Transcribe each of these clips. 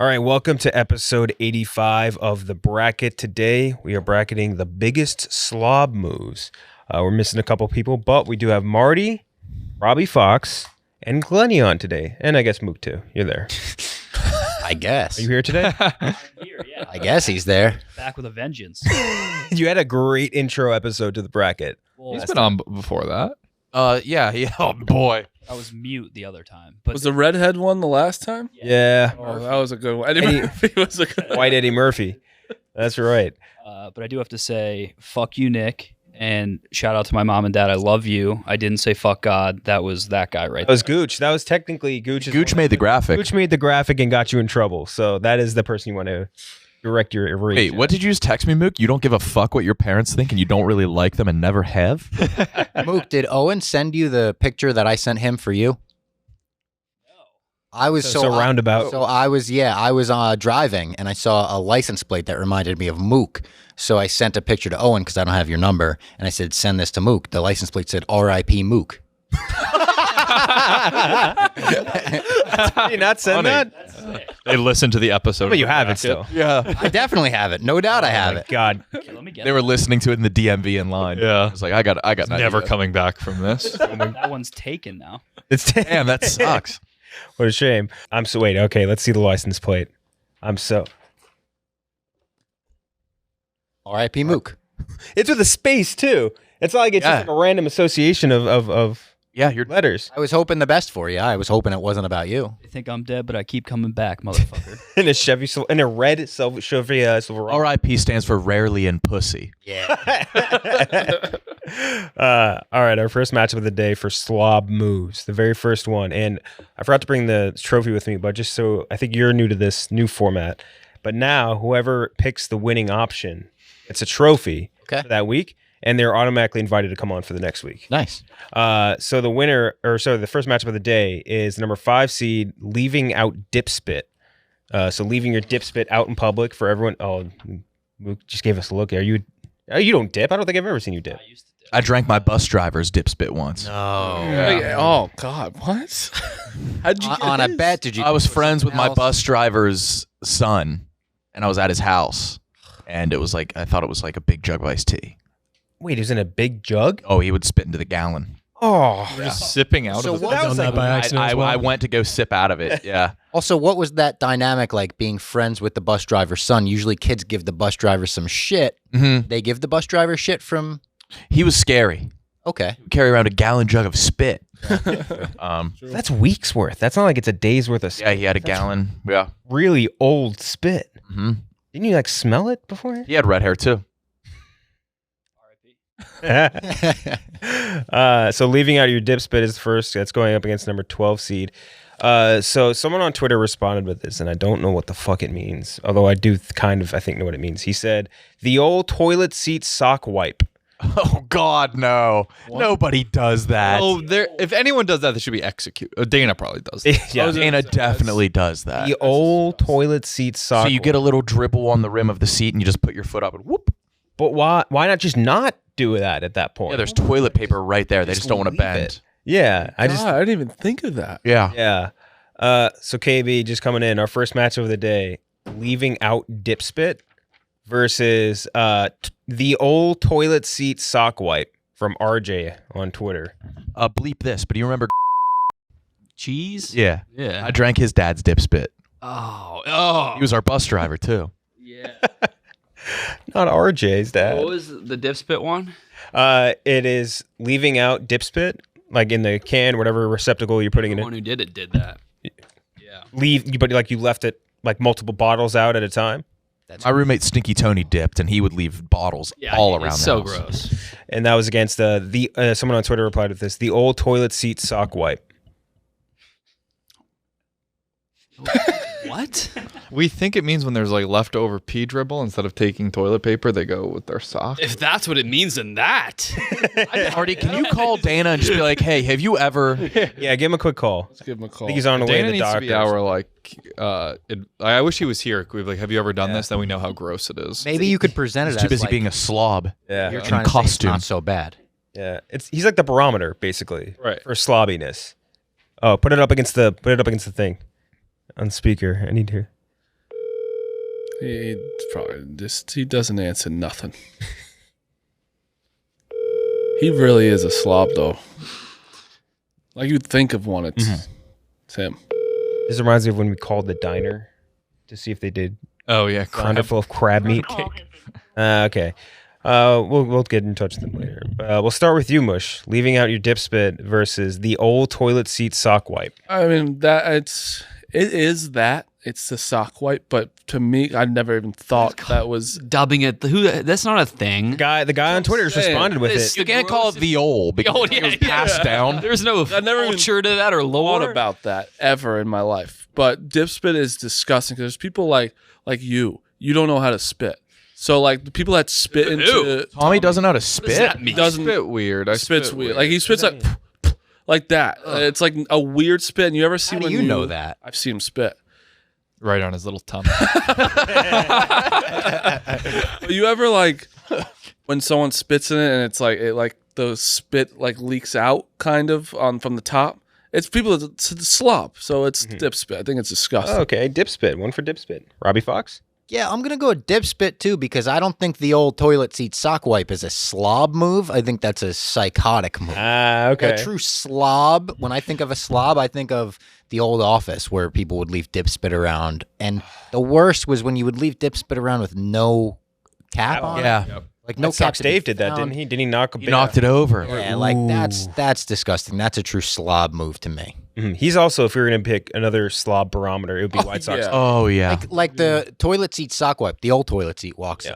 All right, welcome to episode 85 of the bracket. Today, we are bracketing the biggest slob moves. We're missing a couple people, but we do have Marty, Robbie Fox, and Glenny on today. And I guess Mook too. You're there. I guess. Are you here today? I'm here, yeah. I guess he's there. Back with a vengeance. You had a great intro episode to the bracket. Well, He's been on before that. Yeah. Oh boy. I was mute the other time. But Was the redhead one the last time? Yeah. Oh, that was a good one. Eddie Murphy was a good one. White Eddie Murphy. That's right. but I do have to say, fuck you, Nick. And shout out to my mom and dad. I love you. I didn't say fuck God. That was that guy right That was Gooch. That was technically Gooch. Gooch made the graphic. Gooch made the graphic and got you in trouble. So that is the person you want to direct your rage. Wait, what did you just text me, Mook? You don't give a fuck what your parents think and you don't really like them and never have? Mook, did Owen send you the picture that I sent him for you? I was So roundabout. So I was driving and I saw a license plate that reminded me of Mook. So I sent a picture to Owen because I don't have your number, and I said, "Send this to Mook." The license plate said "R.I.P. Mook." Did you not send that? They listened to the episode. But you have it still. Yeah. I definitely have it. No doubt I have it. God. Okay, let me get They were listening to it in the DMV in line. Yeah. I was like, I got an Never idea. coming back from this. that one's taken now. It's Damn, that sucks. What a shame. Wait, okay, let's see the license plate. R.I.P. Mook. It's with a space too. It's not like it's just like a random association of Yeah, you're letters. I was hoping the best for you. I was hoping it wasn't about you. I think I'm dead, but I keep coming back, motherfucker. In a Chevy, in a red Chevy Silverado. RIP stands for rarely in pussy. Yeah. All right, our first matchup of the day for slob moves, the very first one. And I forgot to bring the trophy with me, but just so I think you're new to this new format. But now, whoever picks the winning option, it's a trophy for that week, and they're automatically invited to come on for the next week. Nice. So the first matchup of the day is the number 5 seed leaving out dip spit. So leaving your dip spit out in public for everyone. Oh, Mook just gave us a look. You don't dip? I don't think I've ever seen you dip. I used to dip. I drank my bus driver's dip spit once. No. Wait, oh God, what? How'd you get On a his? bet, did you? I was friends with my else? bus driver's son, and I was at his house, and it was like, I thought it was like a big jug of iced tea. Wait, it was in a big jug? Oh, he would spit into the gallon. Oh, Just sipping out So of the what- that was like I went to go sip out of it. Yeah. Also, what was that dynamic like being friends with the bus driver's son? Usually kids give the bus driver some shit. Mm-hmm. They give the bus driver shit from... He was scary. Okay. He'd carry around a gallon jug of spit. that's weeks worth. That's not like it's a day's worth of Yeah, he had a gallon. Yeah. really old spit. Mm-hmm. Didn't you like smell it before? He had red hair too. So leaving out your dip spit is the first. That's going up against number 12 seed. So someone on Twitter responded with this, and I don't know what the fuck it means. Although I do I think know what it means. He said, the old toilet seat sock wipe. Oh God, no! Nobody does that. Oh, if anyone does that, they should be executed. Dana probably does that. Yeah. Dana definitely does that. The old toilet seat sock So you get a wipe. little dribble on the rim of the seat, and you just put your foot up and whoop. But why not just not do that at that point? Yeah, there's toilet paper right there. They just don't want to leave bend. it. Yeah, I didn't even think of that. Yeah. Yeah. So KB just coming in, our first match of the day, leaving out dip spit versus the old toilet seat sock wipe from RJ on Twitter. Bleep this, but do you remember? Cheese? Yeah. Yeah. I drank his dad's dip spit. Oh. He was our bus driver too. Yeah. Not RJ's dad. What was the dip spit one? It is leaving out dip spit, like in the can, whatever receptacle you're putting it The in. one who did it did that. Yeah. But like you left it like multiple bottles out at a time. That's My roommate Stinky Tony dipped, and he would leave bottles all around It's the so house. gross. And that was against someone on Twitter replied with this, the old toilet seat sock wipe. What? We think it means when there's like leftover pee dribble, instead of taking toilet paper, they go with their sock. If that's what it means, then that. Marty, can you call Dana and just be like, "Hey, have you ever?" Yeah, give him a quick call. Let's give him a I call. think he's on the way to Dana the needs doctor. to be our I wish he was here. We'd be like, have you ever done this? Then we know how gross it is. Maybe you could present it He's too as busy like, being a slob. Yeah. you're in trying to say it's costume. not so bad. Yeah, he's like the barometer basically, Right. for slobbiness. Oh, put it up against the thing on speaker. I need to. He probably he doesn't answer nothing. He really is a slob, though. Like you'd think of one, it's him. This reminds me of when we called the diner to see if they did Oh yeah, flounder full of crab meat. Okay. We'll get in touch with them later. We'll start with you, Mush. Leaving out your dip spit versus the old toilet seat sock wipe. I mean, it is that. It's the sock wipe, but to me, I never even thought that was. Dubbing it. That's not a thing. The guy on Twitter responded with it. You can't call it the old because it was passed down. There's no culture to that or Thought lore. about that ever in my life. But dip spit is disgusting because there's people like you. You don't know how to spit. So like the people that spit into Tommy doesn't know how to What does spit. that mean? doesn't spit weird. I spits spit weird. Like he spits like that. It's like a weird spit. And you ever see How do when you know that? I've seen him spit. right on his little tummy. You ever like when someone spits in it and it's like the spit like leaks out kind of from the top? It's people it's the slob, so it's dip spit. I think it's disgusting. Okay, dip spit. One for dip spit. Robbie Fox? Yeah, I'm gonna go with dip spit too because I don't think the old toilet seat sock wipe is a slob move. I think that's a psychotic move. Okay. A true slob. When I think of a slob, I think of the old office where people would leave dip spit around, and the worst was when you would leave dip spit around with no cap on. Yeah. Like no No cap. Sox Dave did that, didn't he? Didn't he knock a He knocked it over. Yeah, like that's disgusting. That's a true slob move to me. He's also, if we were going to pick another slob barometer, it would be White Sox. yeah. Oh yeah. Like the toilet seat sock wipe, the old toilet seat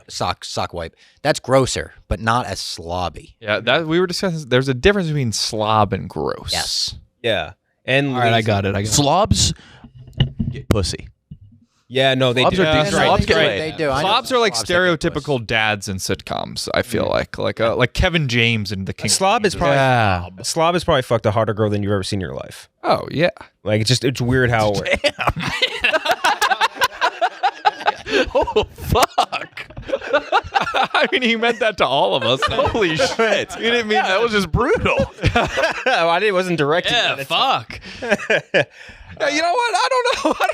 sock wipe. That's grosser, but not as slobby. Yeah, that we were discussing. There's a difference between slob and gross. Yes. Yeah. And All right, I got it. Slobs get pussy. Yeah, no, they Slobs do. are That's decent. right. Slobs That's get right. laid. They do. I know Slobs are like slobs that get puss. stereotypical dads in sitcoms. I feel like Kevin James in the King. Slob is probably Yeah. slob has probably fucked a harder girl than you've ever seen in your life. Oh yeah. Like it's weird how it works. Oh fuck. I mean, he meant that to all of us. Holy shit. You didn't mean that was just brutal. It wasn't directed. Yeah, at it. fuck. Yeah, you know what? I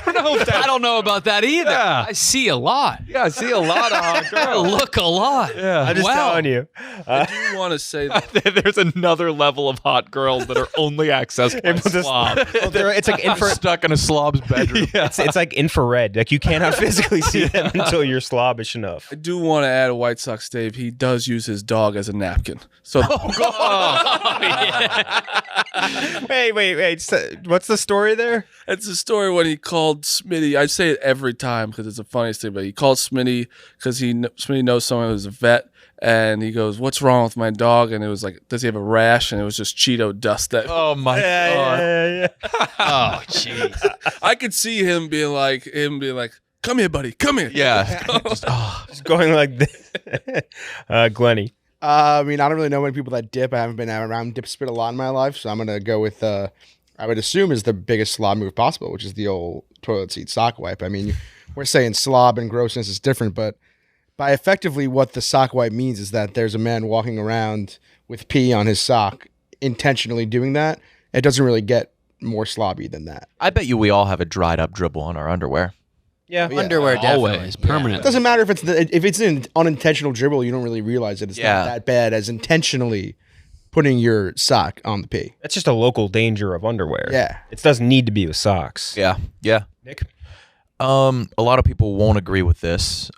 don't know if that. I don't know about that either. Yeah. I see a lot. Yeah, I see a lot of hot I girls. look a lot. Yeah. I'm just telling you. I do want to say that There's another level of hot girls that are only accessed by slob. It's like infrared. Stuck in a slob's bedroom. It's like infrared. Like you cannot physically see them until you're slobbish enough. I do want to add a White Sox Dave. He does use his dog as a napkin. So Wait. So, what's the story there? it's a story when he called Smitty. I say it every time because it's the funniest thing. But he called Smitty because Smitty knows someone who's a vet, and he goes, "What's wrong with my dog?" And it was like, "Does he have a rash?" And it was just Cheeto dust. That Oh my god. Yeah. Oh, jeez. I could see him being like, "Come here, buddy. Come here." Yeah. Just going like this. Glenny. I mean, I don't really know many people that dip. I haven't been around dip spit a lot in my life, so I'm gonna go with I would assume is the biggest slob move possible, which is the old toilet seat sock wipe. I mean, we're saying slob and grossness is different, but by effectively what the sock wipe means is that there's a man walking around with pee on his sock, intentionally doing that. It doesn't really get more slobby than that. I bet you we all have a dried up dribble on our underwear. Yeah. Underwear definitely. Always. Permanent. It doesn't matter if it's an unintentional dribble, you don't really realize it. It's Yeah. not that bad as intentionally putting your sock on the pee. That's just a local danger of underwear. Yeah. It doesn't need to be with socks. Yeah. Yeah. Nick? A lot of people won't agree with this.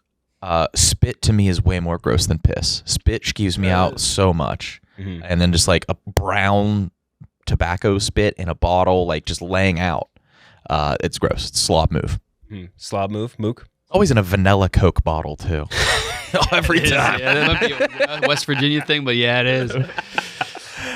Spit to me is way more gross than piss. Spit skews me out so much. And then just like a brown tobacco spit in a bottle, like just laying out. It's gross. It's a slob move. Slob move. Mook. Always in a vanilla Coke bottle too. Every It is, time. yeah, that might be a West Virginia thing, but yeah, it is. When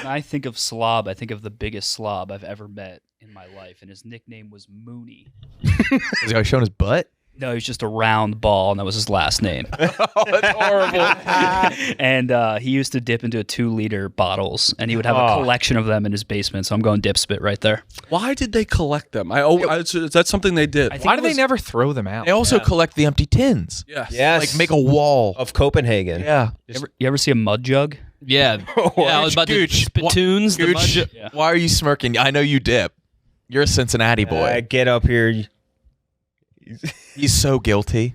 I think of slob, I think of the biggest slob I've ever met in my life, and his nickname was Mooney. Is he always showing his butt? No, he's just a round ball, and that was his last name. Oh, that's horrible. And he used to dip into 2-liter bottles, and he would have a collection of them in his basement. So I'm going dip spit right there. Why did they collect them? Is that something they did? I think Why it do they was- never throw them out? They also collect the empty tins. Yes. Yes. Like make a wall. of Copenhagen. Yeah. You ever see a mud jug? Yeah. I was about Gooch, to spittoons. The Gooch, mud- Yeah. why are you smirking? I know you dip. You're a Cincinnati boy. Get up here. He's so guilty.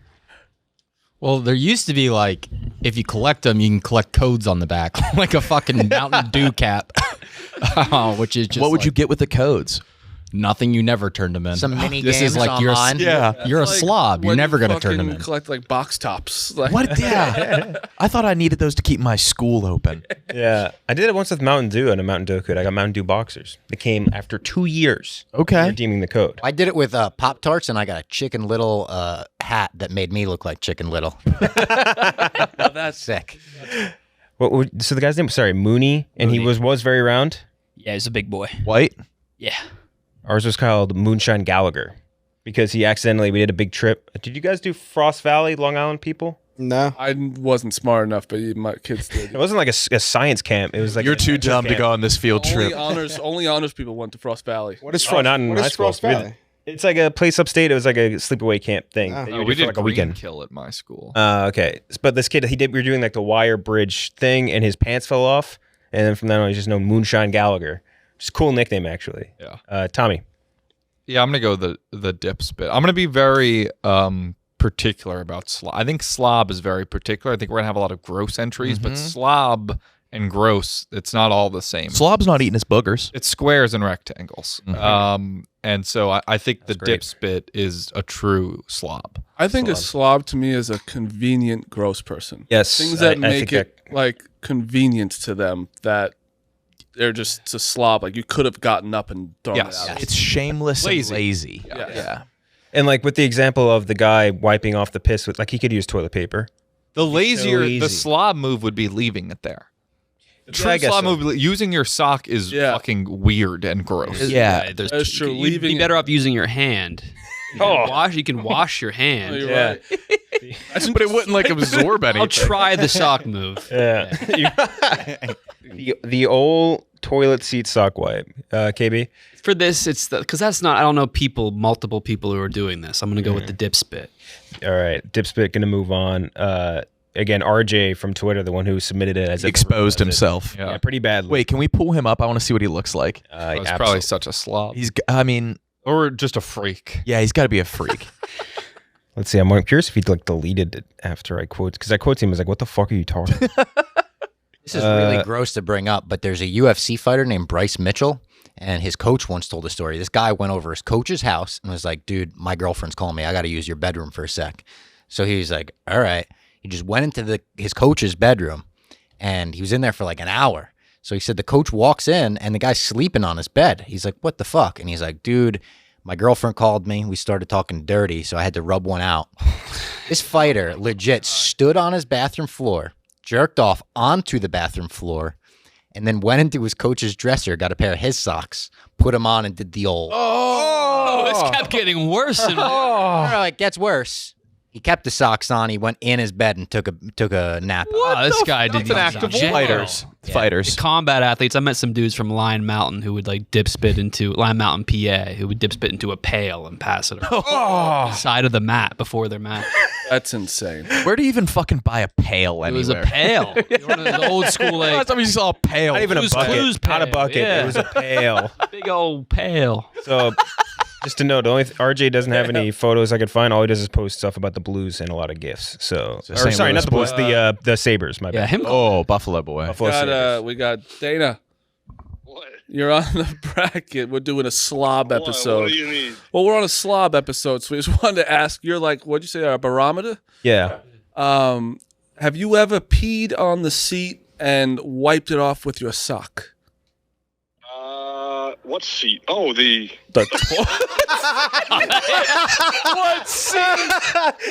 Well, there used to be like, if you collect them, you can collect codes on the back, like a fucking Mountain Dew cap, which is just What would you get with the codes? nothing. You never turned them in. Some mini This games is like online. you're a It's like slob. You're when never you gonna turn them fucking in. Collect like box tops. Like, What? Yeah. I thought I needed those to keep my school open. Yeah, I did it once with Mountain Dew and a Mountain Dew code. I got Mountain Dew boxers. They came after 2 years. Okay. Redeeming the code. I did it with Pop Tarts, and I got a Chicken Little hat that made me look like Chicken Little. Now that's Sick. So the guy's name was Mooney, and he was very round. Yeah, he's a big boy. White? Yeah. Ours was called Moonshine Gallagher because we did a big trip. Did you guys do Frost Valley, Long Island people? No. I wasn't smart enough, but my kids did. It wasn't like a science camp. It was like You're too dumb to go on this field Only trip. honors people went to Frost Valley. What is Oh, Frost? not in what high is school. Frost Valley? It's like a place upstate. It was like a sleepaway camp thing. Oh. that you Oh, would we do for did like a green weekend. kill at my school. Okay, but this kid, we were doing like the wire bridge thing, and his pants fell off, and then from then on, he's just known Moonshine Gallagher. Just a cool nickname, actually. Yeah. Tommy. Yeah, I'm gonna go the dip spit. I'm gonna be very particular about slob. I think slob is very particular. I think we're gonna have a lot of gross entries, but slob and gross, it's not all the same. Slob's not eating his boogers. It's squares and rectangles. And so I think the great. dip spit is a true slob. I think a slob to me is a convenient gross person. Yes, Things that I make think it like convenient to them that they're just a slob. Like you could have gotten up and thrown Yes. it out. It's shameless Lazy. and lazy. Yeah. And like with the example of the guy wiping off the piss with, like he could use toilet paper. The lazier, easy. the slob move would be leaving it there. The true I guess slob so. move, using your sock is Yeah. fucking weird and gross. Yeah. There's That's true. You'd Leaving be it- better off using your hand. You can wash your Oh, hand. you're Yeah. right. But it wouldn't like absorb anything. I'll try the sock move. Yeah. the old toilet seat sock wipe. KB. For this, it's because that's not. I don't know multiple people who are doing this. I'm gonna go with the dip spit. All right, Dipspit gonna move on. Again, RJ from Twitter, the one who submitted it as Exposed himself. Yeah, pretty badly. Wait, can we pull him up? I want to see what he looks like. It's Absolutely. probably such a slob. Or Just a freak. yeah, he's got to be a freak. Let's see. I'm curious if he like deleted it after I quote, because I quote him as like, "What the fuck are you talking?" This is really gross to bring up, but there's a UFC fighter named Bryce Mitchell, and his coach once told a story. This guy went over his coach's house and was like, dude, my girlfriend's calling me. I got to use your bedroom for a sec. So he was like, all right. He just went into his coach's bedroom, and he was in there for like an hour. So he said the coach walks in, and the guy's sleeping on his bed. He's like, what the fuck? And he's like, dude, my girlfriend called me. We started talking dirty, so I had to rub one out. This fighter legit stood on his bathroom floor, jerked off onto the bathroom floor, and then went into his coach's dresser, got a pair of his socks, put them on, and did the old. Oh, this kept getting worse and worse. No, it gets worse. He kept the socks on. He went in his bed and took a nap. Oh, this guy did That's an act of jail. Fighters. Fighters. Combat athletes. I met some dudes from Lion Mountain who would like dip spit into Lion Mountain, PA, who would dip spit into a pail and pass it on the side of the mat before their match. That's insane. Where do you even fucking buy a pail It anywhere? was a pail. One of those old school Last like time you saw a pail. Not even a Blue's bucket. Clues Not a pail, bucket. yeah. It was a pail. big old pail. So, just to note, the only RJ doesn't have any photos I could find. All he does is post stuff about the Blues and a lot of gifs. So, So St. sorry, Louis not the Blues, the Sabers. My Yeah, bad. him. Oh, Buffalo boy. Buffalo Sabres. We got Dana. What? You're on the bracket. We're doing a slob episode. What do you need? Well, we're on a slob episode, so we just wanted to ask. You're like, what'd you say, a barometer? Yeah. Have you ever peed on the seat and wiped it off with your sock? What seat? Oh, the The What?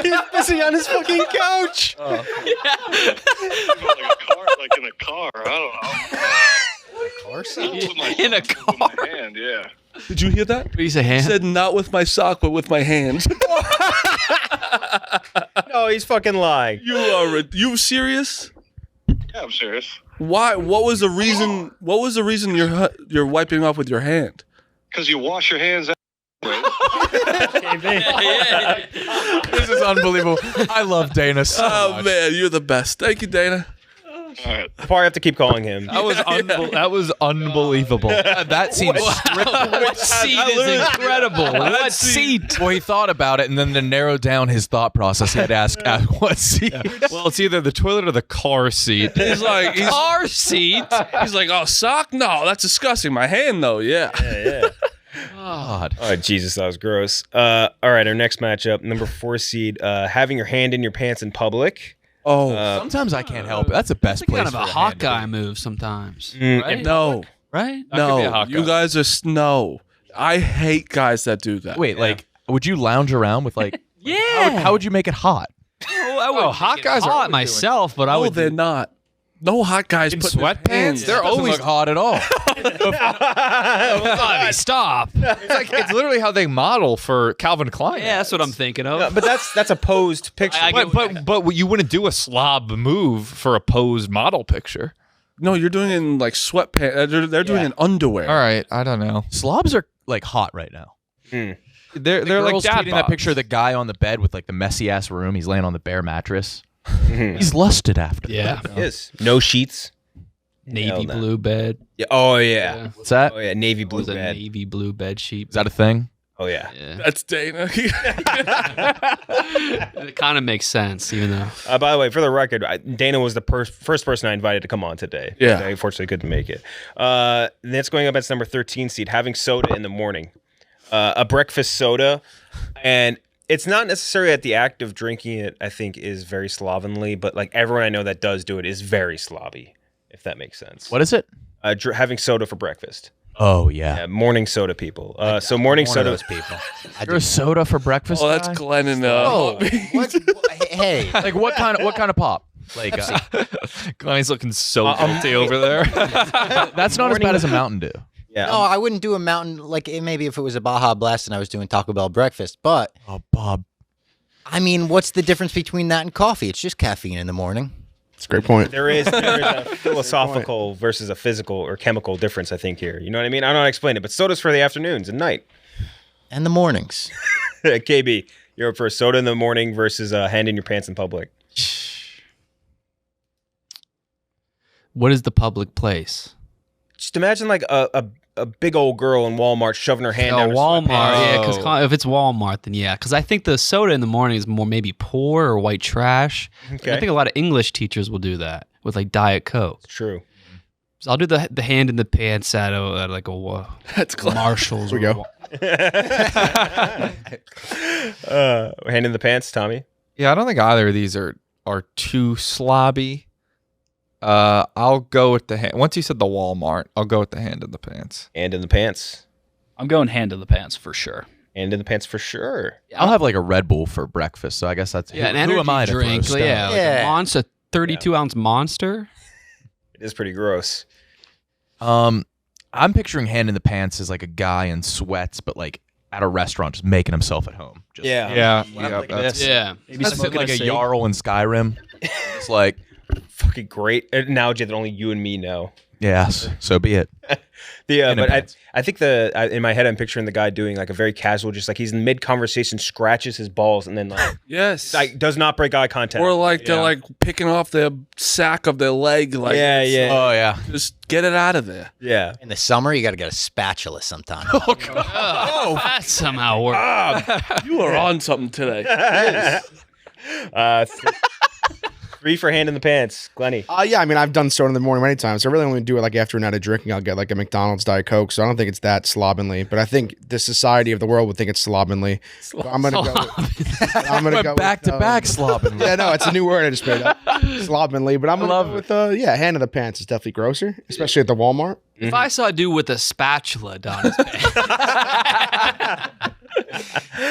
He's pissing on his fucking couch. like a car, like in a car. I don't know. In a With my hand, yeah. Did you hear that? What do you say, He hand? said not with my sock, but with my hand. No, he's fucking lying. You serious? Yeah, I'm serious. Why? What was the reason? What was the reason you're wiping off with your hand? Because you wash your hands. This is unbelievable. I love Dana so Oh much. man, you're the best. Thank you, Dana. All right. That's why I have to keep calling him. That was that was unbelievable. That seems What seat is incredible? What seat? Well, he thought about it, and then to narrow down his thought process, he had to ask what seat. Well, it's either the toilet or the car seat. He's like, Car seat. he's like, oh, sock? No, that's disgusting. My hand, though, yeah. Yeah. God. Oh, Jesus, that was gross. All right, our next matchup, number 4 seed, having your hand in your pants in public. Oh, Sometimes I can't help it. That's the best place Kind of for a hand to Hawkeye be. move sometimes. Right? no, Right? That could be a no. hot You guy. guys are no. I hate guys that do that. Wait, like, would you lounge around with like? Yeah. How would you make it hot? I would hot guys are hot always myself, but I No, would. they're not. No hot guys In put their sweatpants? hands- They're Doesn't always look hot at all. Stop. it's literally how they model for Calvin Klein. Yeah, that's what I'm thinking of. No, but that's a posed picture. I get But you wouldn't do a slob move for a posed model picture. No, you're doing it in like sweatpants. They're doing it in underwear. All right, I don't know. Slobs are like hot right now. They're The like girls dad tweeting that bods. picture of the guy on the bed with like the messy ass room. He's laying on the bare mattress. He's lusted after. Yeah. It is. No sheets. Navy Hell no. blue bed. Yeah. Oh, yeah. What's that? Oh, yeah. Navy blue Was a bed. navy blue bed sheet. Is that a thing? Oh, yeah. Yeah. That's Dana. It kind of makes sense, even though. By the way, for the record, Dana was the first person I invited to come on today. Yeah. I unfortunately couldn't make it. That's going up as number 13 seed, having soda in the morning. A breakfast soda. And it's not necessarily that the act of drinking it, I think, is very slovenly, but like everyone I know that does do it is very slobby, if that makes sense. What is it? Having soda for breakfast. Oh yeah. Yeah, morning soda people. So morning One of soda. those people. I You're a soda for breakfast. Oh, that's guy? Glenn and Oh, what? Hey, Like what kind of pop? Like Glenny's looking so guilty over there. that's not as bad as a Mountain Dew. Yeah. no, I wouldn't do a mountain like maybe if it was a Baja Blast and I was doing Taco Bell breakfast. But Oh, Bob. I mean, what's the difference between that and coffee? It's just caffeine in the morning. That's a great point. There is a philosophical versus a physical or chemical difference, I think, here. You know what I mean? I don't know how to explain it, but soda's for the afternoons and night. And the mornings. KB, you're up for a soda in the morning versus hand in your pants in public. What is the public place? Just imagine like a big old girl in Walmart shoving her hand down her Walmart. sweatpants. Yeah, because if it's Walmart, then yeah. Because I think the soda in the morning is more maybe poor or white trash. Okay. I think a lot of English teachers will do that with like Diet Coke. True. So I'll do the hand in the pants at like a That's Glenn. Marshalls. Here we or go. Hand in the pants, Tommy. Yeah, I don't think either of these are too slobby. I'll go with the hand. Once you said the Walmart, I'll go with the hand in the pants. Hand in the pants. I'm going hand in the pants for sure. Hand in the pants for sure. I'll have like a Red Bull for breakfast, so I guess that's Yeah, an who energy am I to throw drink. stones? Yeah, like Yeah. a monster, 32-ounce monster. It is pretty gross. I'm picturing hand in the pants as like a guy in sweats, but like at a restaurant, just making himself at home. Just Yeah, like that's this. Yeah. That's like a Jarl in Skyrim. It's like, Fucking great analogy that only you and me know. yes, so be it. But pants. I think in my head I'm picturing the guy doing like a very casual, just like he's in mid conversation, scratches his balls, and then Yes. like does not break eye contact. Or like they're like picking off their sack of their leg. Like, yeah. Oh yeah. Just get it out of there. Yeah. In the summer, you got to get a spatula sometime. Oh, that somehow worked. You are on something today. 3 for hand in the pants, Glenny. Yeah, I mean, I've done soda in the morning many times. I really only do it like after a night of drinking. I'll get like a McDonald's Diet Coke. So I don't think it's that slovenly. But I think the society of the world would think it's slovenly. But I'm gonna go. I'm gonna go Back with, to back slobbing. Yeah, no, it's a new word I just made up. Slovenly. But I'm gonna go with hand in the pants is definitely grosser, especially at the Walmart. If I saw a dude with a spatula down his pants,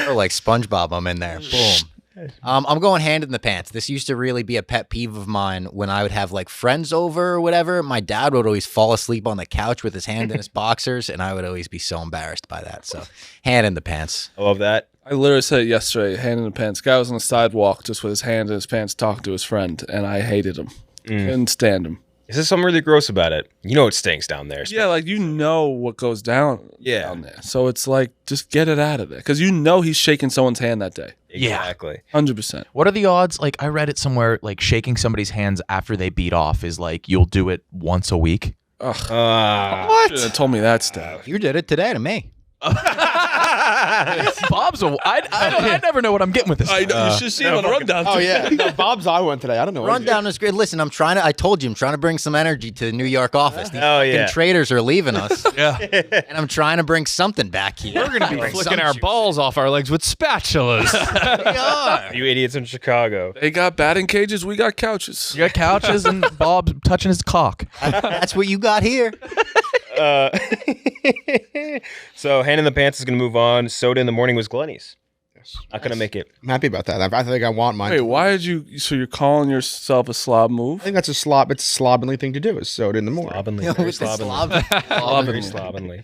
Or like SpongeBob, I'm in there. Boom. I'm going hand in the pants. This used to really be a pet peeve of mine when I would have like friends over or whatever. My dad would always fall asleep on the couch with his hand in his boxers, and I would always be so embarrassed by that. So, hand in the pants. I love that. I literally said it yesterday, hand in the pants. Guy was on the sidewalk just with his hand in his pants talking to his friend, and I hated him. Couldn't stand him. Is there something really gross about it? You know it stinks down there. Yeah, like you know what goes down Yeah. down there. So it's like, just get it out of there. Because you know he's shaking someone's hand that day. Exactly. 100%. What are the odds? Like I read it somewhere. Like shaking somebody's hands after they beat off is like you'll do it once a week. Ugh. What? Should have told me that stuff. You did it today to me. Bob's I never know what I'm getting with this. You should see him on the rundown. Oh yeah, no, Bob's eye one today. I don't know. Rundown is great. Listen, I told you, I'm trying to bring some energy to the New York office. These fucking traders are leaving us. Yeah. And I'm trying to bring something back here. We're going to be flicking our balls off our legs with spatulas. We are. You idiots in Chicago. They got batting cages. We got couches. You got couches and Bob touching his cock. That's what you got here. So Hand in the Pants is going to move on. Soda in the Morning was Glenny's. Yes. Not going to make it. I'm happy about that. I think I want mine. Wait, why did you? So you're calling yourself a slob I move? think that's a slob. It's a slovenly thing to do. Is soda in the morning. Slovenly. You know, Very with the slovenly. slob. Very slovenly.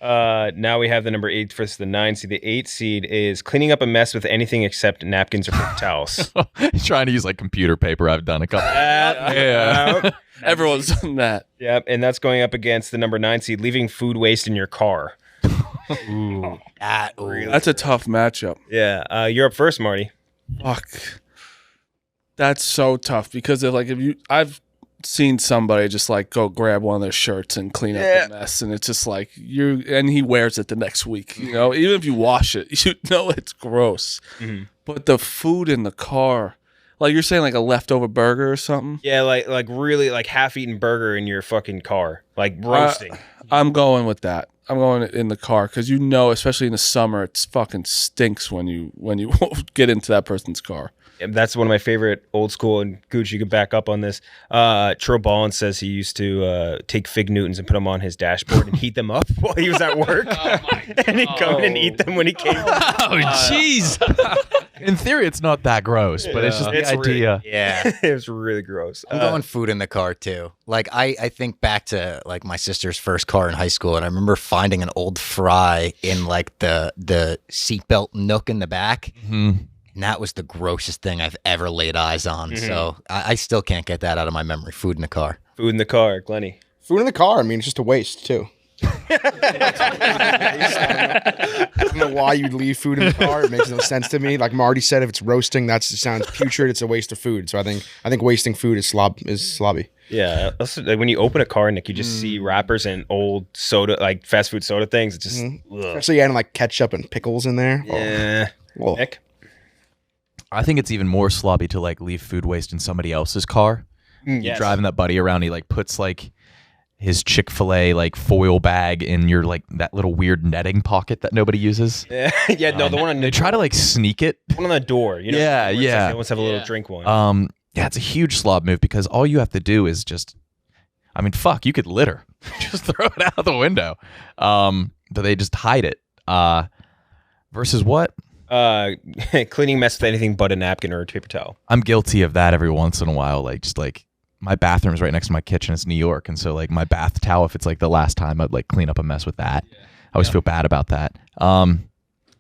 Now we have the number 8 versus the 9 seed. The 8 seed is cleaning up a mess with anything except napkins or paper towels. He's trying to use like computer paper. I've done a couple. Yeah. Everyone's done that. Yep, and that's going up against the number 9 seed, leaving food waste in your car. Ooh. That's a tough matchup. Yeah, you're up first, Marty. Fuck. That's so tough because I've seen somebody just like go grab one of their shirts and clean up the mess, and it's just like and he wears it the next week. You know, even if you wash it, you know it's gross. Mm-hmm. But the food in the car. Like you're saying, like a leftover burger or something? Yeah, like really like half-eaten burger in your fucking car, like roasting. I'm going with that. I'm going in the car because especially in the summer, it fucking stinks when you get into that person's car. And that's one of my favorite old school, and Gooch, you could back up on this. Tro Ballin says he used to take Fig Newtons and put them on his dashboard and heat them up while he was at work. And he'd come in and eat them when he came home. Oh, jeez. In theory, it's not that gross, but it's just the idea. Yeah. It was really gross. I'm going food in the car too. Like I think back to like my sister's first car in high school, and I remember finding an old fry in like the seatbelt nook in the back. Mm-hmm. And that was the grossest thing I've ever laid eyes on. Mm-hmm. So I still can't get that out of my memory. Food in the car. Food in the car, Glenny. Food in the car. I mean, it's just a waste too. I don't know why you'd leave food in the car. It makes no sense to me. Like Marty said, if it's roasting, that sounds putrid. It's a waste of food. So I think wasting food is slobby. Yeah, also, like when you open a car, Nick, you just see wrappers and old soda, like fast food soda things. It's just, especially adding like ketchup and pickles in there. Yeah. Oh. Nick? I think it's even more slobby to like leave food waste in somebody else's car. Yes. Driving that buddy around, he like puts like his Chick-fil-A like foil bag in your like that little weird netting pocket that nobody uses. Yeah, no, the one on they try to like sneak it. One on the door. You know, Yeah. like they always have a little drink one. Yeah, it's a huge slob move because all you have to do is just, I mean, fuck, you could litter, just throw it out the window. But they just hide it. Versus what? Cleaning mess with anything but a napkin or a paper towel. I'm guilty of that every once in a while. Like just like my bathroom's right next to my kitchen. It's New York, and so like my bath towel, if it's like the last time, I'd like clean up a mess with that. I always feel bad about that. But I'm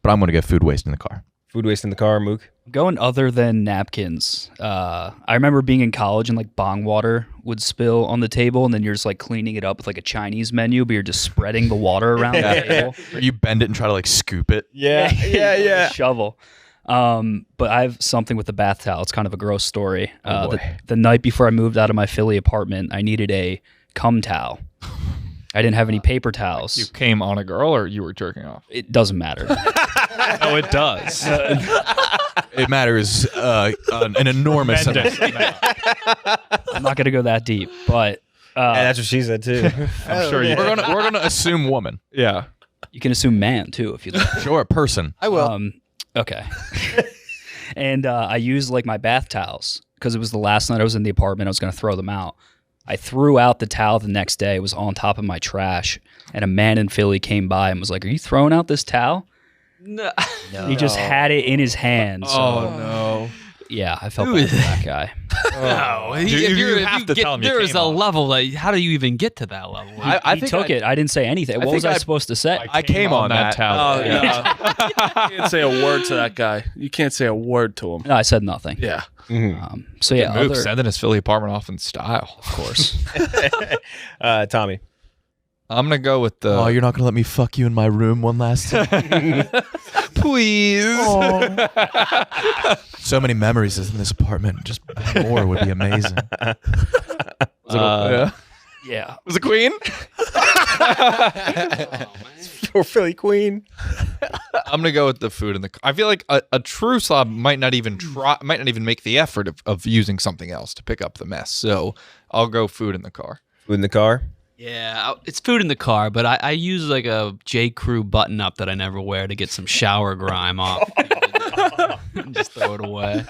gonna go food waste in the car. Food waste in the car, Mook. Going other than napkins, I remember being in college and like bong water would spill on the table, and then you're just like cleaning it up with like a Chinese menu, but you're just spreading the water around the table. Or you bend it and try to like scoop it. Yeah. Shovel. But I have something with the bath towel. It's kind of a gross story. The night before I moved out of my Philly apartment, I needed a cum towel. I didn't have any paper towels. You came on a girl or you were jerking off? It doesn't matter. Oh, it does. It matters an enormous amount. I'm not going to go that deep, but that's what she said too. I'm sure we're gonna assume woman. Yeah. you can assume man too if you like. Sure, person. I will. Okay. And I used like my bath towels because it was the last night I was in the apartment. I was going to throw them out. I threw out the towel the next day. It was on top of my trash. And a man in Philly came by and was like, "Are you throwing out this towel?" No. He just had it in his hand. So, no. Yeah, I felt bad for that guy. No, You have to tell him you there is came a on. level. Like, how do you even get to that level? He took it. I didn't say anything. What was I supposed to say? I came on that towel. Oh, yeah. You can't say a word to that guy. You can't say a word to him. No, I said nothing. Yeah. So yeah, Mook sending his Philly apartment off in style. of course. Tommy. I'm gonna go with the. Oh, you're not gonna let me fuck you in my room one last time? please. So many memories in this apartment. Just more would be amazing. Yeah. Was it Queen? For Philly Queen. I'm gonna go with the food in the car. I feel like a true slob might not even make the effort of using something else to pick up the mess. So I'll go food in the car. Food in the car. Yeah, it's food in the car, but I use like a J. Crew button up that I never wear to get some shower grime off. And just throw it away.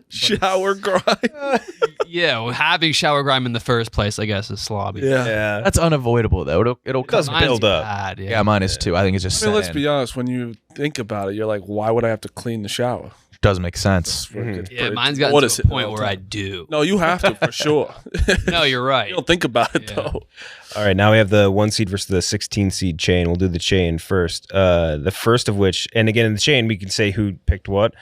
Shower grime. Yeah, well, having shower grime in the first place, I guess, is slobby. Yeah. That's unavoidable though. It'll does come. build up. Bad, Yeah, mine is too. I think it's just. I mean, let's set be in. honest. When you think about it, you're like, why would I have to clean the shower? Doesn't make sense. Yeah, mine's gotten to a point where I do. No, you have to for sure. No, you're right. You don't think about it Yeah. though. All right, now we have the 1 seed versus the 16 seed chain. We'll do the chain first. The first of which, and again in the chain, we can say who picked what.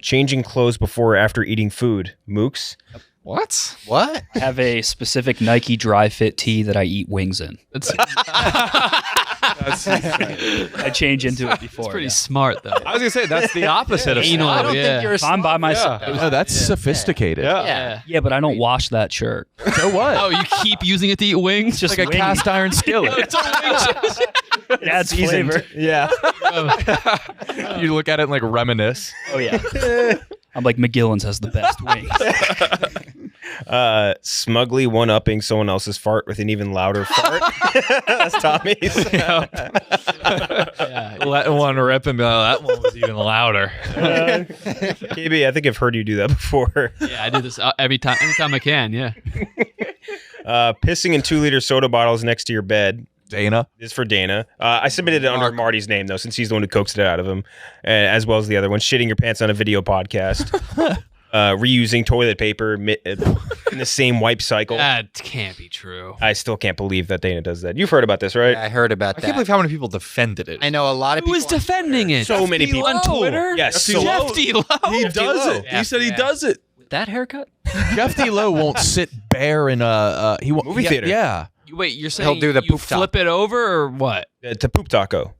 Changing clothes before or after eating food. Mooks. What? What? I have a specific Nike dry fit tee that I eat wings in. That's I change into it before. pretty yeah. smart, though. I was gonna say that's the opposite of Anal, I don't yeah. think you're a If I'm by myself. No, that's sophisticated. Yeah. Yeah, but I don't wash that shirt. So what? Oh, you keep using it to eat wings? Just like a wings. cast iron skillet. It adds flavor. Yeah. You look at it and like reminisce. Oh yeah. I'm like McGillen's has the best wings. Smugly one-upping someone else's fart with an even louder fart. That's Tommy's. Let one rip and be like, that one was even louder. KB, I think I've heard you do that before. Yeah, I do this anytime I can, yeah. Pissing in 2-liter soda bottles next to your bed. Dana. This is for Dana. I submitted it under Marty's name, though, since he's the one who coaxed it out of him, as well as the other one. Shitting your pants on a video podcast. Reusing toilet paper in the same wipe cycle. That can't be true. I still can't believe that Dana does that. You've heard about this, right? I heard about I that. can't believe how many people defended it. I know a lot of Who people. is defending it? So many people. on Twitter? Yes, Jeff so D. Jeff D. Lowe. He does it. He said he does it. With that haircut? Jeff D. Lowe won't sit bare in a he won't, Movie theater. Yeah. Wait, you're saying do the you poop flip top. it over or what? It's a poop taco.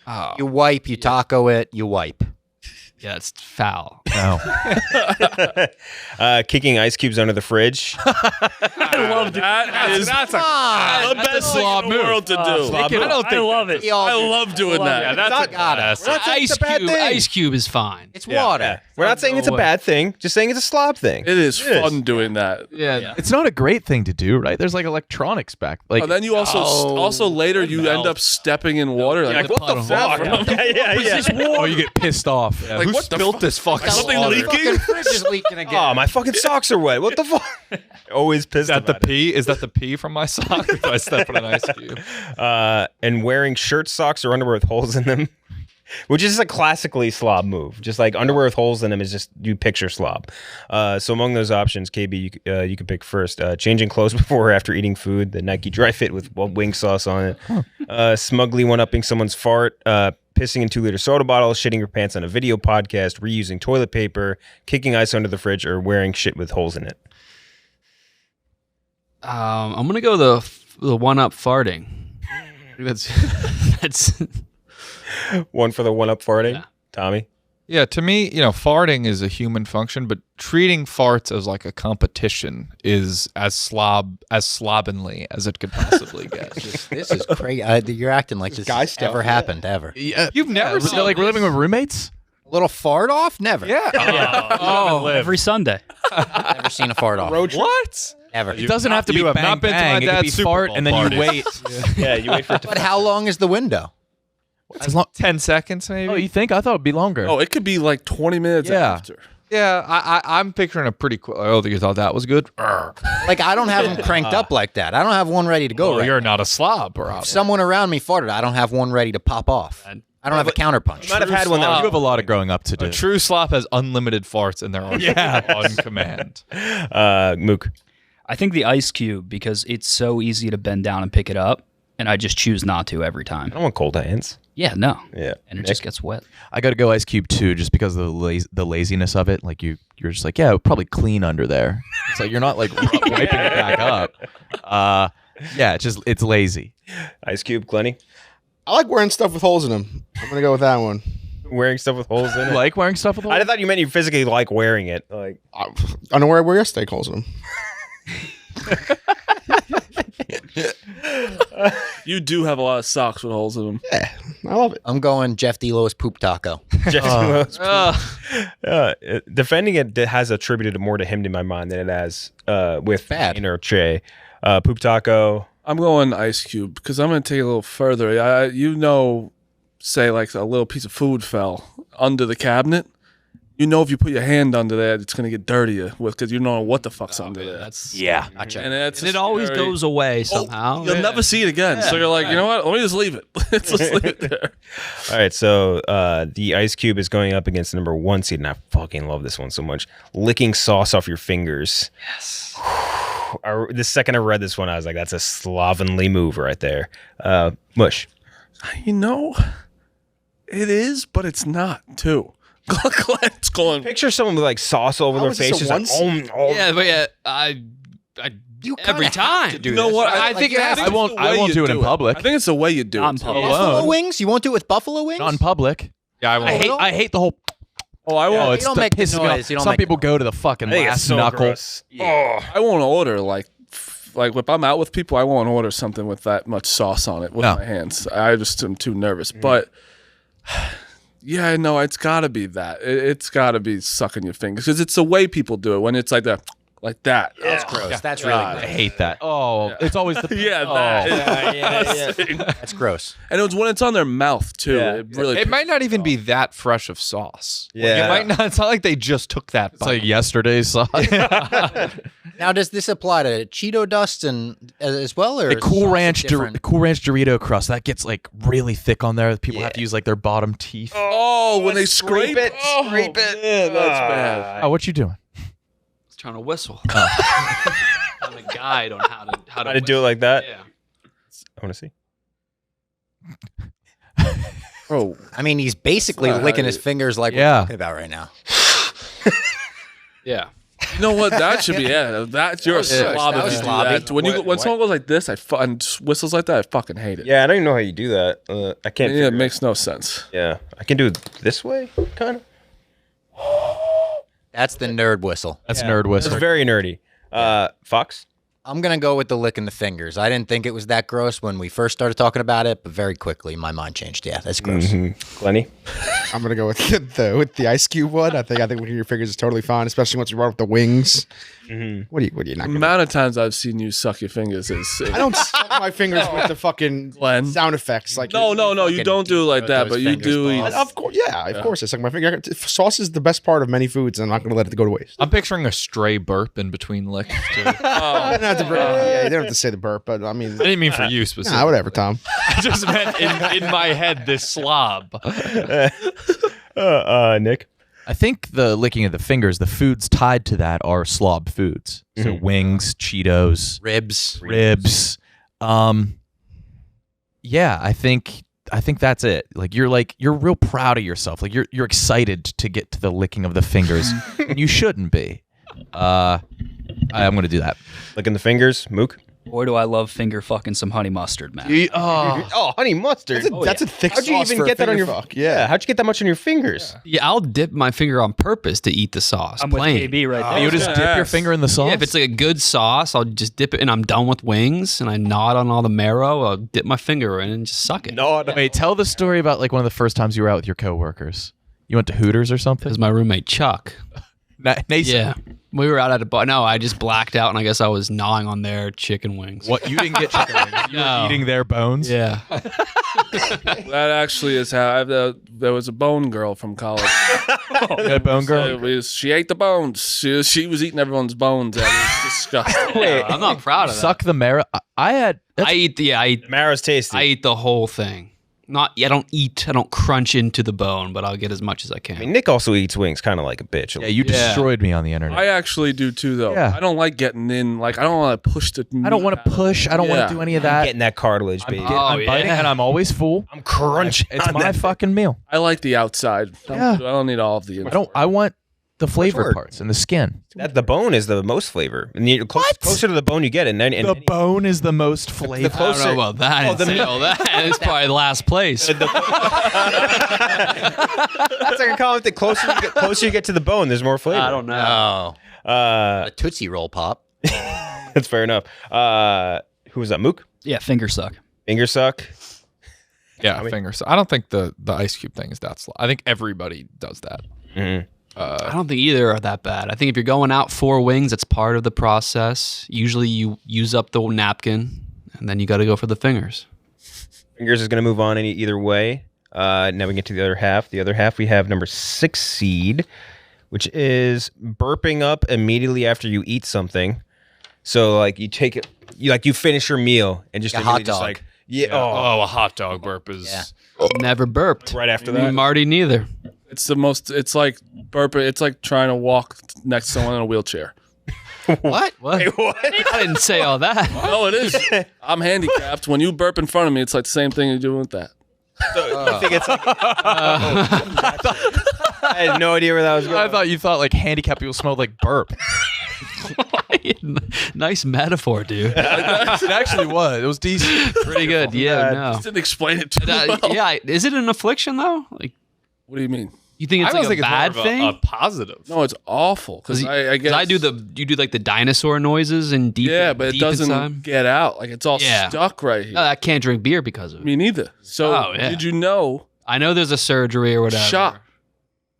Oh, You wipe, you taco it, you wipe. yeah, it's foul. No. Kicking ice cubes under the fridge. I love that. Is the best slob thing in the move. world to do. I love it. I love doing that. Ice Cube is fine. It's water. Yeah. We're not saying it's a bad thing, just saying it's a slob thing. It is fun doing that. Yeah. It's not a great thing to do, right? There's like electronics back. Like Oh, then you also later you end up stepping in water. Like, What the fuck? oh, you get pissed off. Like, what built this fucking Something water? leaking? Fucking fridge is leaking again. Oh, my fucking socks are wet. What the fuck? Always pissed Is that the about it. pee? Is that the pee from my sock? Or did I step in an ice cube? And wearing shirts, socks, or underwear with holes in them, which is a classically slob move. Just like underwear with holes in them is just you picture slob. So among those options, KB, you can pick first. Changing clothes before or after eating food, the Nike dry fit with wing sauce on it. Smugly one-upping someone's fart. Pissing in 2-liter soda bottles, shitting your pants on a video podcast, reusing toilet paper, kicking ice under the fridge, or wearing shit with holes in it. I'm gonna go the one up farting. That's One for the one-up farting. Yeah. Tommy? Yeah, to me, farting is a human function, but treating farts as like a competition is as slovenly as it could possibly get. This is crazy. You're acting like this guy has stuff, ever happened ever. You've never seen like we're living with roommates. A little fart off? Never. Oh, every Sunday. Never seen a fart off. What? Ever. It doesn't have to be have bang not been to my bang. It could be dad's Super fart Bowl and then parties. you wait. Yeah, you wait for it to But how long is the window? As long. 10 seconds, maybe? Oh, you think? I thought it'd be longer. Oh, it could be like 20 minutes Yeah. after. Yeah, I'm picturing a pretty quick. Oh, you thought that was good? Like, I don't have them cranked up like that. I don't have one ready to go. Well, right you're now. not a slob, bro. If someone around me farted, I don't have one ready to pop off. I don't have a counterpunch. might have had one that You was have a lot of growing up to do. A true slop has unlimited farts and they're on command. Mook. I think the ice cube because it's so easy to bend down and pick it up, and I just choose not to every time. I don't want cold hands. Yeah, no. Yeah. And it just gets wet. I got to go Ice Cube too, just because of the laziness of it. Like you're just like, yeah, it'll probably clean under there. It's like you're not like wiping it back up. Yeah, it's lazy. Ice Cube, Glenny. I like wearing stuff with holes in them. I'm gonna go with that one. Wearing stuff with holes in You it. like wearing stuff with holes? I thought you meant you physically like wearing it. Like, Underwear I wear yesterday, holes in them. You do have a lot of socks with holes in them. Yeah, I love it. I'm going Jeff Delo's poop taco. Jeff defending it has attributed more to him in my mind than it has with Bad. Payne or Che. Poop taco. I'm going Ice Cube because I'm going to take it a little further. Say like a little piece of food fell under the cabinet. You know, if you put your hand under that, it's going to get dirtier because you don't know what the fuck's under there. That's Yeah. Gotcha. And it always goes away somehow. You'll never see it again. So you're like, you know what? Let me just leave it. Let's just leave it there. All right, so the Ice Cube is going up against the number 1 seed, and I fucking love this one so much. Licking sauce off your fingers. Yes. The second I read this one, I was like, that's a slovenly move right there. Mush. You know, it is, but it's not, too. Glenn's going. Picture someone with like sauce all over How their is this face. a Just like, one-seed? Yeah, but yeah, I every time. do You know this. what? I think it has I won't do it in public. I think it's the way you do Not in it. too. public. Buffalo Alone. wings? You won't do it with buffalo wings? Not in public. Yeah, I won't. I hate the whole. Oh, I Yeah, won't. you It's don't the make the pisses me noise. off. You don't Some make people the go to the fucking I think it's last so knuckle. gross. I won't order like if I'm out with people, I won't order something with that much sauce on it with No. my hands. I just am too nervous. But yeah, no, it's got to be that. It's got to be sucking your fingers because it's the way people do it when it's like that. Like that. That's gross. That's really I gross. hate that. Oh, it's always the Yeah, that. That's gross. And it's when it's on their mouth too. Yeah. It really. It might not even be that fresh of sauce. Yeah. It might not. It's not like they just took that. It's like yesterday's sauce. Now, does this apply to Cheeto dust and as well, or The is Cool sauce Ranch, different? Cool Ranch Dorito crust that gets like really thick on there. People have to use like their bottom teeth. Oh, when they scrape it. Oh, Scrape it. man, that's bad. Oh, what you doing? Trying to whistle. I'm a guide on how to How to do it like that? Yeah. I want to see. Oh, I mean, he's basically licking his fingers like Yeah. we're talking about right now. Yeah. you know what? That should be that's you're a slob that if was you do slobby. that. When someone goes like this, and whistles like that, I fucking hate it. Yeah, I don't even know how you do that. I can't. Yeah, figure it makes no sense. Yeah, I can do it this way, kind of. That's the nerd whistle. That's nerd It's whistle. very nerdy. Fox. I'm going to go with the licking the fingers. I didn't think it was that gross when we first started talking about it, but very quickly my mind changed. Yeah, that's gross. Glenny. I'm gonna go with the Ice Cube one. I think licking your fingers is totally fine, especially once you run up the wings. What do you not? The amount of times I've seen you suck your fingers is. I don't suck my fingers with the fucking Glenn. sound effects. Like No, you fucking don't do it like that, those but you fingers, do. boss. eat- Of course, of course, I suck my finger. Sauce is the best part of many foods, and I'm not gonna let it go to waste. I'm picturing a stray burp in between licks too. I didn't have to yeah, you didn't have to say the burp, but I mean, I didn't mean for you specifically. nah, whatever, Tom. I just meant in my head this slob. Nick. I think the licking of the fingers, the foods tied to that are slob foods. So wings, Cheetos, Ribs. ribs. Yeah, I think that's it. Like you're real proud of yourself. Like you're excited to get to the licking of the fingers. And you shouldn't be. I'm gonna do that. Licking the fingers. Mook. Boy, do I love finger fucking some honey mustard, man. Oh, honey mustard. That's a thick How'd you sauce even for a get that on finger your fuck? Yeah. How'd you get that much on your fingers? Yeah, I'll dip my finger on purpose to eat the sauce. I'm with plain. KB right there. You just dip your finger in the sauce. Yeah, if it's like a good sauce, I'll just dip it, and I'm done with wings, and I gnawed on all the marrow. I'll dip my finger in and just suck it. No. Wait, tell the story about like one of the first times you were out with your coworkers. You went to Hooters or something? Because my roommate Chuck. Nathan. Yeah, we were out at a bar. No, I just blacked out, and I guess I was gnawing on their chicken wings. What, you didn't get chicken wings? You were No. eating their bones? Yeah. That actually is how there was a bone girl from college. Good bone girl? She ate the bones. She was eating everyone's bones. That was disgusting. Yeah, I'm not proud of that. Suck the marrow. I I Marrow's tasty. eat the whole thing. I don't crunch into the bone, but I'll get as much as I can. I mean, Nick also eats wings, kind of like a bitch. Yeah, you destroyed me on the internet. I actually do too, though. Yeah. I don't like getting in. Like I don't want to push the. I don't want to push. I don't want Yeah. to do any of that. Getting that cartilage, baby. I'm biting and I'm always full. I'm crunching. It's on my that. fucking meal. I like the outside. Yeah. I don't need all of the. I want The flavor word? parts and the skin. That the bone is the most flavor, and closer to the bone you get, and then The bone is the most flavor. the I don't closer. know about that. I didn't say all that. It's probably last place. That's like a comment. The closer you get to the bone, there's more flavor. I don't know. Oh, a Tootsie Roll pop. That's fair enough. Who was that? Mook? Yeah, finger suck. Finger suck. Yeah, fingers. I don't think the ice cube thing is that slow. I think everybody does that. I don't think either are that bad. I think if you're going out 4 wings, it's part of the process. Usually you use up the napkin, and then you got to go for the fingers. Fingers is going to move on either way. Now we get to the other half. The other half, we have number 6 seed, which is burping up immediately after you eat something. So like you take it, you finish your meal and just Like a immediately hot just dog. like yeah. Oh, a hot dog burp is. Yeah. Never burped. Right after that. Marty neither. It's the most. It's like burping. It's like trying to walk next to someone in a wheelchair. What? What? I didn't say all that. No, it is. I'm handicapped. When you burp in front of me, it's like the same thing you do with that. I think it's like, I had no idea where that was going. I thought you thought like handicapped people smelled like burp. Nice metaphor, dude. It actually was. It was decent. Pretty good. Yeah, no. Just didn't explain it too well. Yeah, is it an affliction though? Like, What do you mean? you think it's I like don't think a bad it's more thing? of a positive. No, it's awful. Because I guess I do you do like the dinosaur noises and deep. Yeah, but it deep doesn't inside? get out. Like it's all Yeah. stuck right here. I can't drink beer because of it. Me neither. So Oh, yeah. did you know? I know there's a surgery or whatever. Shot.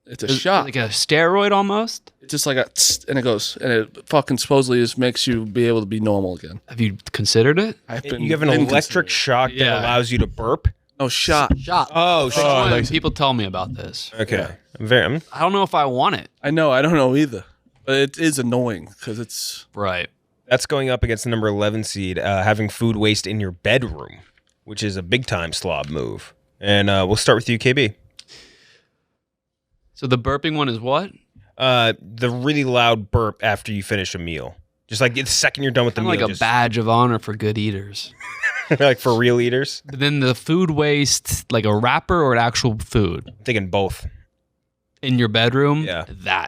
It's a Is it shot. like a steroid almost. It's just like a tss, and it goes, and it fucking supposedly just makes you be able to be normal again. Have you considered it? I've been. You have an been electric considering shock that Yeah. allows you to burp. it. No shot. Shot. Oh, People tell me about this. okay. I don't know if I want it. I know. I don't know either. But it is annoying because it's. Right. That's going up against the number 11 seed, having food waste in your bedroom, which is a big time slob move. And we'll start with you, KB. So the burping one is what? The really loud burp after you finish a meal. Just like the second you're done with the Kind meal. of like a badge of honor for good eaters. Like for real eaters. But then the food waste, like a wrapper or an actual food I'm thinking both. in your bedroom. Yeah.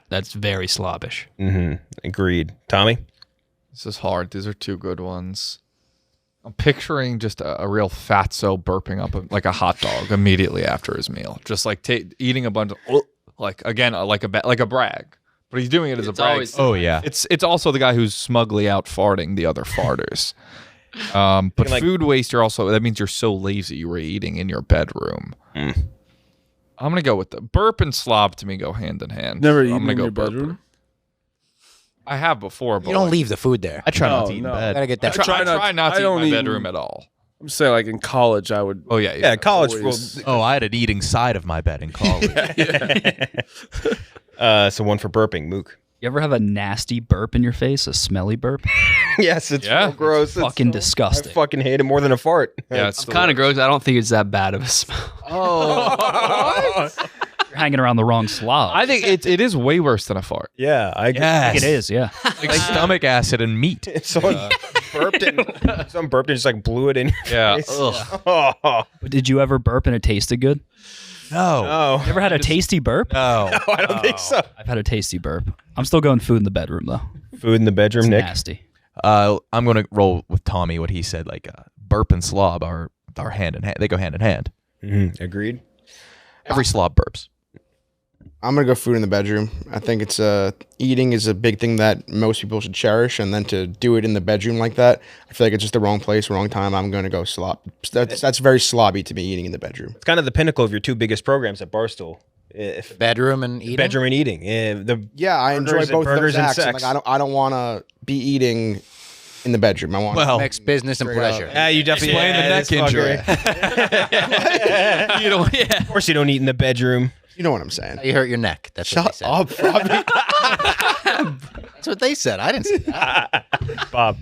That's very slobbish. Mm-hmm. Agreed. Tommy? This is hard. These are 2 good ones. I'm picturing just a real fatso burping up like a hot dog immediately after his meal. Just like eating a bunch of, like again, like a brag. But he's doing it as a It's brag. always- Oh yeah. It's also the guy who's smugly out farting the other farters. But Like- food waste, that means you're so lazy you were eating in your bedroom. I'm gonna go with the burp and slob. To me, go hand in hand. Never I'm eaten gonna in go your burper. bedroom. I have before, but You don't like, leave the food there. I try not to No, eat in no. bed. Gotta get I that. try not I to eat in don't my even- bedroom at all. I'm saying like in college, I would. Oh yeah, Yeah, college. always. Oh, I had it eating side of my bed in college. So one for burping. Mook. You ever have a nasty burp in your face? A smelly burp? Yes, it's Yeah. real gross. It's Fucking I disgusting. fucking hate it more than a fart. Yeah, it's I'm kind of gross. I don't think it's that bad of a smell. You're hanging around the wrong slob. I think it is way worse than a fart. Yeah, I agree. I think it is, yeah. Like stomach acid and meat. If someone burped and just like blew it in your Yeah. face. Ugh. Oh, But did you ever burp and it tasted good? No. no. You ever had a tasty burp? No. I don't think so. I've had a tasty burp. I'm still going food in the bedroom though. Food in the bedroom, It's Nick. nasty. I'm gonna roll with Tommy. What he said, like burp and slob are hand in hand. They go hand in hand. Agreed. Every slob burps. I'm gonna go food in the bedroom. I think it's eating is a big thing that most people should cherish, and then to do it in the bedroom like that, I feel like it's just the wrong place, wrong time. I'm gonna go slob. That's very slobby to be eating in the bedroom. It's kind of the pinnacle of your 2 biggest programs at Barstool. If Bedroom and eating. bedroom and eating. Yeah, I enjoy Burgers and- both of burgers those and acts. sex. Like I don't want to be eating in the bedroom. I want. Well, Mixed business and pleasure. Yeah, you definitely Explain the neck this fucker. injury. You don't. Yeah. Of course, you don't eat in the bedroom. you know what I'm saying. You hurt your neck. That's what they Shut said. up, Robbie. That's what they said. I didn't say that. Bob.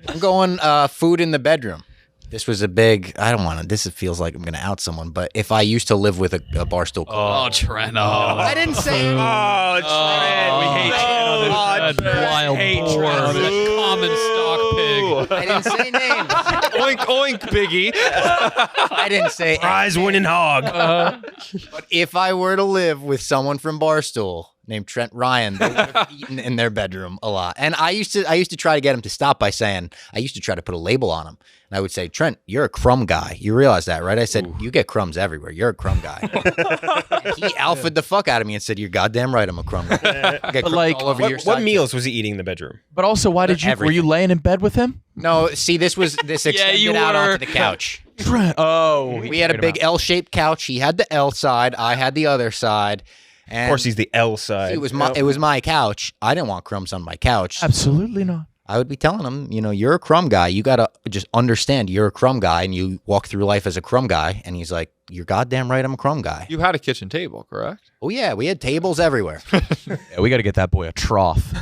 I'm going food in the bedroom. This was a big. I don't want to. This feels like I'm going to out someone. But if I used to live with a Barstool, Oh, Trent. Oh, I didn't say. Oh, it's we hate Trent on this wild boar, that common stock pig. I didn't say names. oink oink, Biggie. I didn't say Prize winning hog. But if I were to live with someone from Barstool named Trent Ryan, they would have eaten in their bedroom a lot. And I used to try to get him to stop by saying, I used to try to put a label on him. And I would say, Trent, you're a crumb guy. You realize that, right? I said, you get crumbs everywhere. You're a crumb guy. And he alphaed the fuck out of me and said, you're goddamn right, I'm a crumb guy. I get crumbs like, all over your What side, meals was he eating in the bedroom? But also, why did you? Were Everything. you laying in bed with him? No, see, this extended you out were. onto the couch. Oh, We had a big L-shaped couch. He had the L side. I had the other side. And Of course, he's the L side. it was my couch. I didn't want crumbs on my couch. Absolutely not. I would be telling him, you're a crumb guy. You got to just understand you're a crumb guy and you walk through life as a crumb guy. And he's like, you're goddamn right, I'm a crumb guy. You had a kitchen table, correct? Oh, yeah, we had tables everywhere. Yeah, we got to get that boy a trough.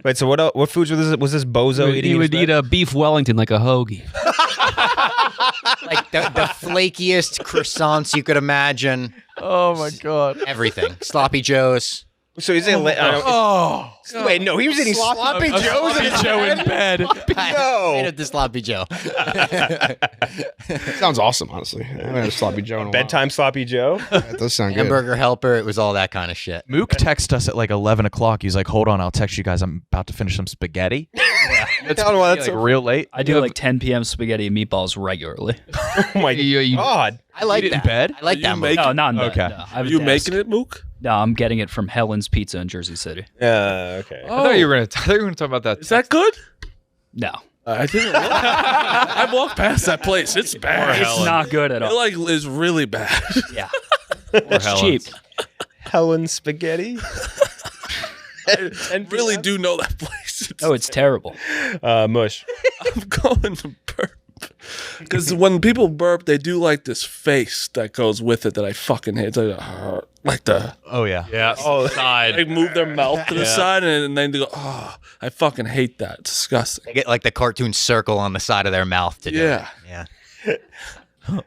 Wait, so what foods was this bozo eating? He in his would bed? eat a beef Wellington like a hoagie. Like the flakiest croissants you could imagine. Oh my god. Everything. Sloppy Joes. So he's eating. Oh, Wait, no, he was eating sloppy joes in his Joe in bed. I hated the Sloppy Joe. Sounds awesome, honestly. I haven't had a sloppy Joe in a while. bedtime sloppy Joe. That does sound good. Hamburger helper. It was all that kind of shit. Mook texted us at like 11 o'clock. He's like, hold on, I'll text you guys. I'm about to finish some spaghetti. It's Hell, well, that's like real late. I do like 10 p.m. spaghetti and meatballs regularly. Oh my god. I like eat it in that. bed? I like You that. make- Mook. No, not in bed, Okay. no. I have Are a you desk. making it, Mook? No, I'm getting it from Helen's Pizza in Jersey City. Okay. I thought you were gonna talk about that. Is that good? No, I didn't. I walked past that place. It's bad. it's not good at It all. like is really bad. Yeah, it's cheap. Helen spaghetti. I really do know that place. Oh, it's terrible. Mush. I'm going to burp. Because when people burp, they do like this face that goes with it that I fucking hate. It's like the Oh, yeah. Yeah. Oh, they move their mouth to the side and then they go, oh, I fucking hate that. It's disgusting. They get like the cartoon circle on the side of their mouth to do Yeah. it. Yeah.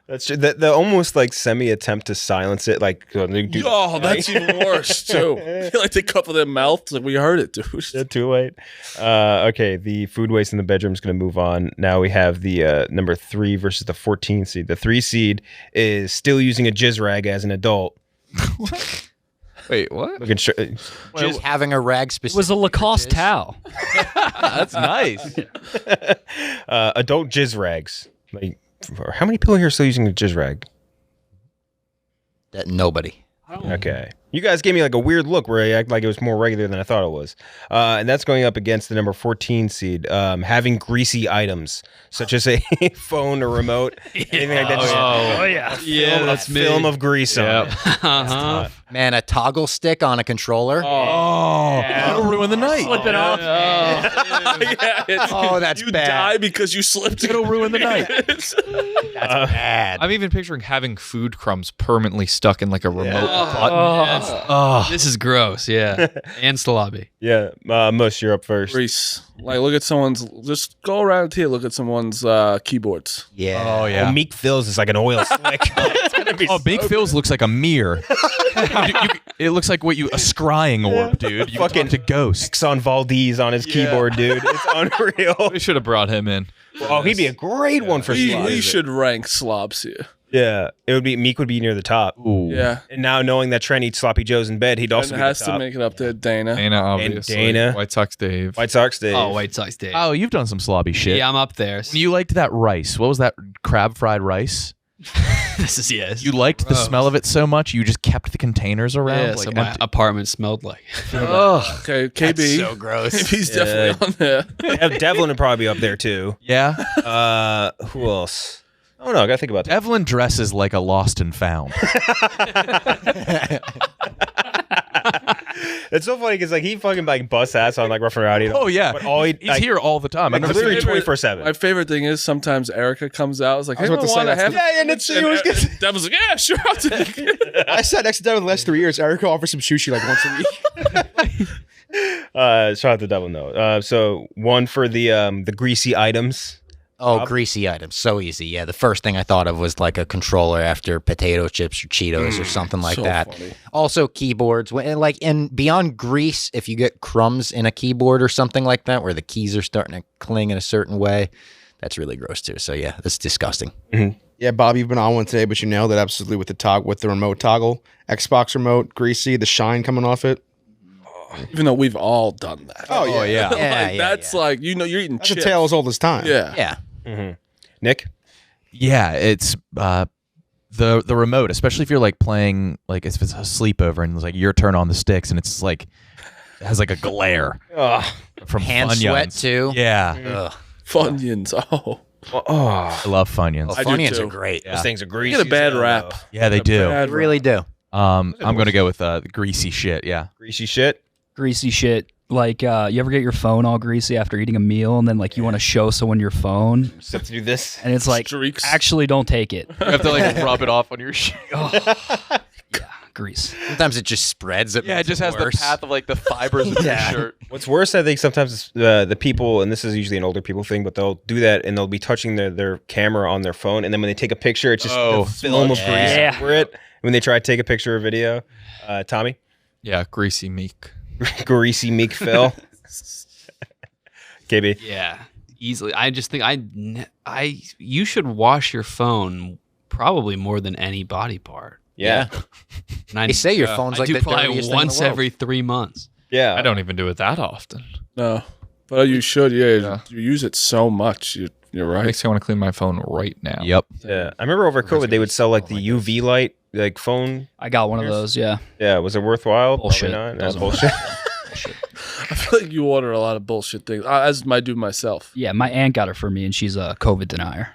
that's true. The almost like semi attempt to silence it, like they do Oh, that's even worse too. Like they cover their mouth. Like we heard it, dude. Yeah, too late. Okay, the food waste in the bedroom is going to move on. Now we have the number 3 versus the 14 seed. The 3 seed is still using a jizz rag as an adult. Wait, what? Looking Just having a rag It specific. was a Lacoste towel. That's nice. adult jizz rags. Like, how many people here are still using the jizz rag? That nobody. Okay. You guys gave me like a weird look where I act like it was more regular than I thought it was. And that's going up against the number 14 seed. Having greasy items, such as a phone or remote, anything like that. Just yeah. Yeah, that's a film of grease on it. Uh-huh. Man, a toggle stick on a controller. Oh, that'll ruin the night. Slipping off. Yeah, it's, Oh, that's you bad. die because you slipped. It'll ruin the night. That's bad. I'm even picturing having food crumbs permanently stuck in like a remote button. Oh, this is gross. Yeah. And salami. Yeah. Mush, you're up first. Grease. Like look at someone's. Just go around here. Look at someone's keyboards. Yeah. Oh, yeah. Meek Phil's is like an oil slick. It's gonna be Oh, Big Phil's looks like a mirror. It looks like a scrying orb, dude. You Fucking fucking to ghosts. Exxon Valdez on his keyboard, dude. It's unreal. We should have brought him in. Oh, he'd be a great one for We slobs. should rank slobs here. Yeah, it would be Meek would be near the top. Ooh. Yeah. And now knowing that Trent eats sloppy joes in bed, he'd also And be has the to top. make it up there, Dana. Dana, obviously. Dana. White Sox Dave. White Sox Dave. Oh, White Sox Dave. Oh, you've done some slobby shit. Yeah, I'm up there. When you liked that rice, what was that crab fried rice? This is yes. You liked the smell of it so much, you just kept the containers around. Yeah, like, so my empty- apartment smelled like. Okay, KB. So gross. He's definitely on there. Devlin would probably be up there too. yeah. Who else? Oh no, I gotta think about that. Evelyn dresses like a lost and found. It's so funny because like he fucking like busts ass on like Rough and Rowdy. Oh yeah, but all he's like, here all the time. I've like, never seen literally him. 24/7. My favorite thing is sometimes Erica comes out. It's like, I was hey, about to say want to that's have the- Yeah, and it's- it was good. and Devil's like, yeah, sure, I'll take it. I sat next to Devin the last 3 years. Erica offers some sushi like once a week. Shout out to Devlin though. So one for the greasy items. Oh, greasy items. So easy. Yeah. The first thing I thought of was like a controller after potato chips or Cheetos or something like so that. funny. Also keyboards. And beyond grease, if you get crumbs in a keyboard or something like that, where the keys are starting to cling in a certain way, That's really gross too. So yeah, that's disgusting. Yeah, Bob, you've been on one today, but you nailed it absolutely with the remote toggle. Xbox remote, greasy, the shine coming off it. Even though we've all done that. Oh yeah, That's like, you're eating that's chips. a tale as old as time. Yeah. Yeah. Nick? Yeah, it's the remote, especially if you're like playing, like if it's a sleepover and it's like your turn on the sticks and it's like it has like a glare from Hand Funyuns. sweat too. Yeah, Ugh. Funyuns. Oh. I love Funyuns. Oh, I do Funyuns too. are great. Those things are They greasy. get a bad as hell, rap. though. Yeah, they do. Bad They really do. I'm gonna go with the greasy shit. Yeah. Greasy shit. Greasy shit. Like, you ever get your phone all greasy after eating a meal, and then like you want to show someone your phone, Just have to do this. and it's like, Streaks. actually, don't take it. You have to like rub it off on your shit. Grease. Sometimes it just spreads. It Yeah, it makes just has worse. the path of like the fibers of your shirt. What's worse, I think sometimes is, the people, and this is usually an older people thing, but they'll do that and they'll be touching their camera on their phone, and then when they take a picture, it's just Oh, the film of grease Yeah. over it. When they try to take a picture or video, Tommy, Yeah, greasy meek. greasy meek Phil, KB, Yeah, easily. I just think you should wash your phone probably more than any body part. yeah, And I, They say your phone's I like do the probably dirtiest thing in the once world. every 3 months. yeah. I don't even do it that often. No. But you should, Yeah. You use it so much. You're right. Makes me want to clean my phone right now. Yep. Yeah, I remember over COVID they would sell like the UV light, like phone. I got one of those. Yeah. Yeah, was it worthwhile? Bullshit. Probably not. Doesn't Bullshit. I feel like you order a lot of bullshit things, as I do myself. Yeah, my aunt got it for me, and she's a COVID denier.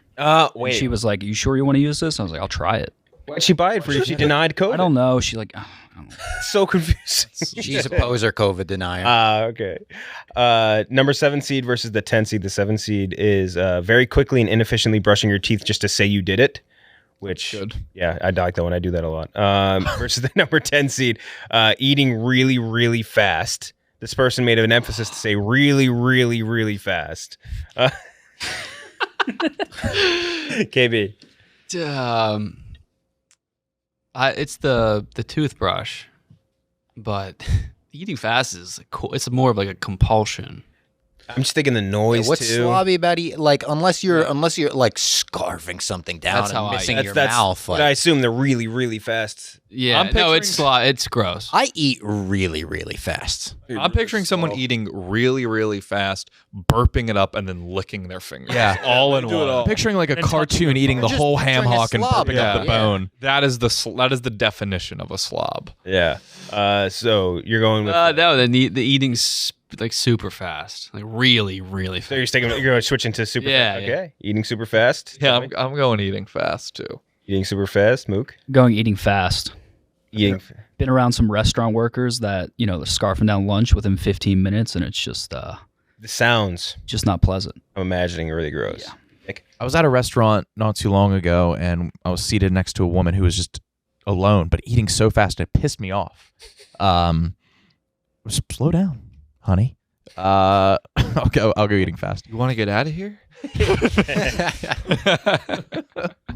Wait. She was like, "You sure you want to use this?" I was like, "I'll try it." Why'd she buy it for you? She denied COVID. I don't know. She like, I don't know. So confusing. She's a poser COVID denier. Okay. Number 7 seed versus the 10 seed. The 7 seed is very quickly and inefficiently brushing your teeth just to say you did it. Which, yeah, I like that one. I do that a lot. Versus the number 10 seed, eating really, really fast. This person made an emphasis to say really, really, really fast. KB. It's the toothbrush, but eating fast is it's more of like a compulsion. I'm just thinking the noise What's too. slobby about like unless you're like scarfing something down That's how and I missing eat. your mouth. But I Like, assume they're really, really fast. Yeah, no, it's gross. I eat really, really fast. I'm picturing someone eating really, really fast, burping it up, and then licking their fingers. Yeah. all in do it one. all. Picturing like a cartoon eating the Just whole ham picturing a hock and slob. burping up the Yeah. bone. That is the definition of a slob. Yeah. So you're going with. No, the eating's like super fast, like really, really So fast. you're sticking. You're going to switch into super. Yeah, fast. yeah. Okay. Eating super fast. Yeah, I'm going eating fast too. Eating super fast. Mook. Going eating fast. Eating. Been around some restaurant workers that they're scarfing down lunch within 15 minutes, and it's just The sounds just not pleasant. I'm imagining are really gross. Yeah. Nick? I was at a restaurant not too long ago, and I was seated next to a woman who was just alone, but eating so fast it pissed me off. Slow down, honey. I'll go eating fast. You want to get out of here?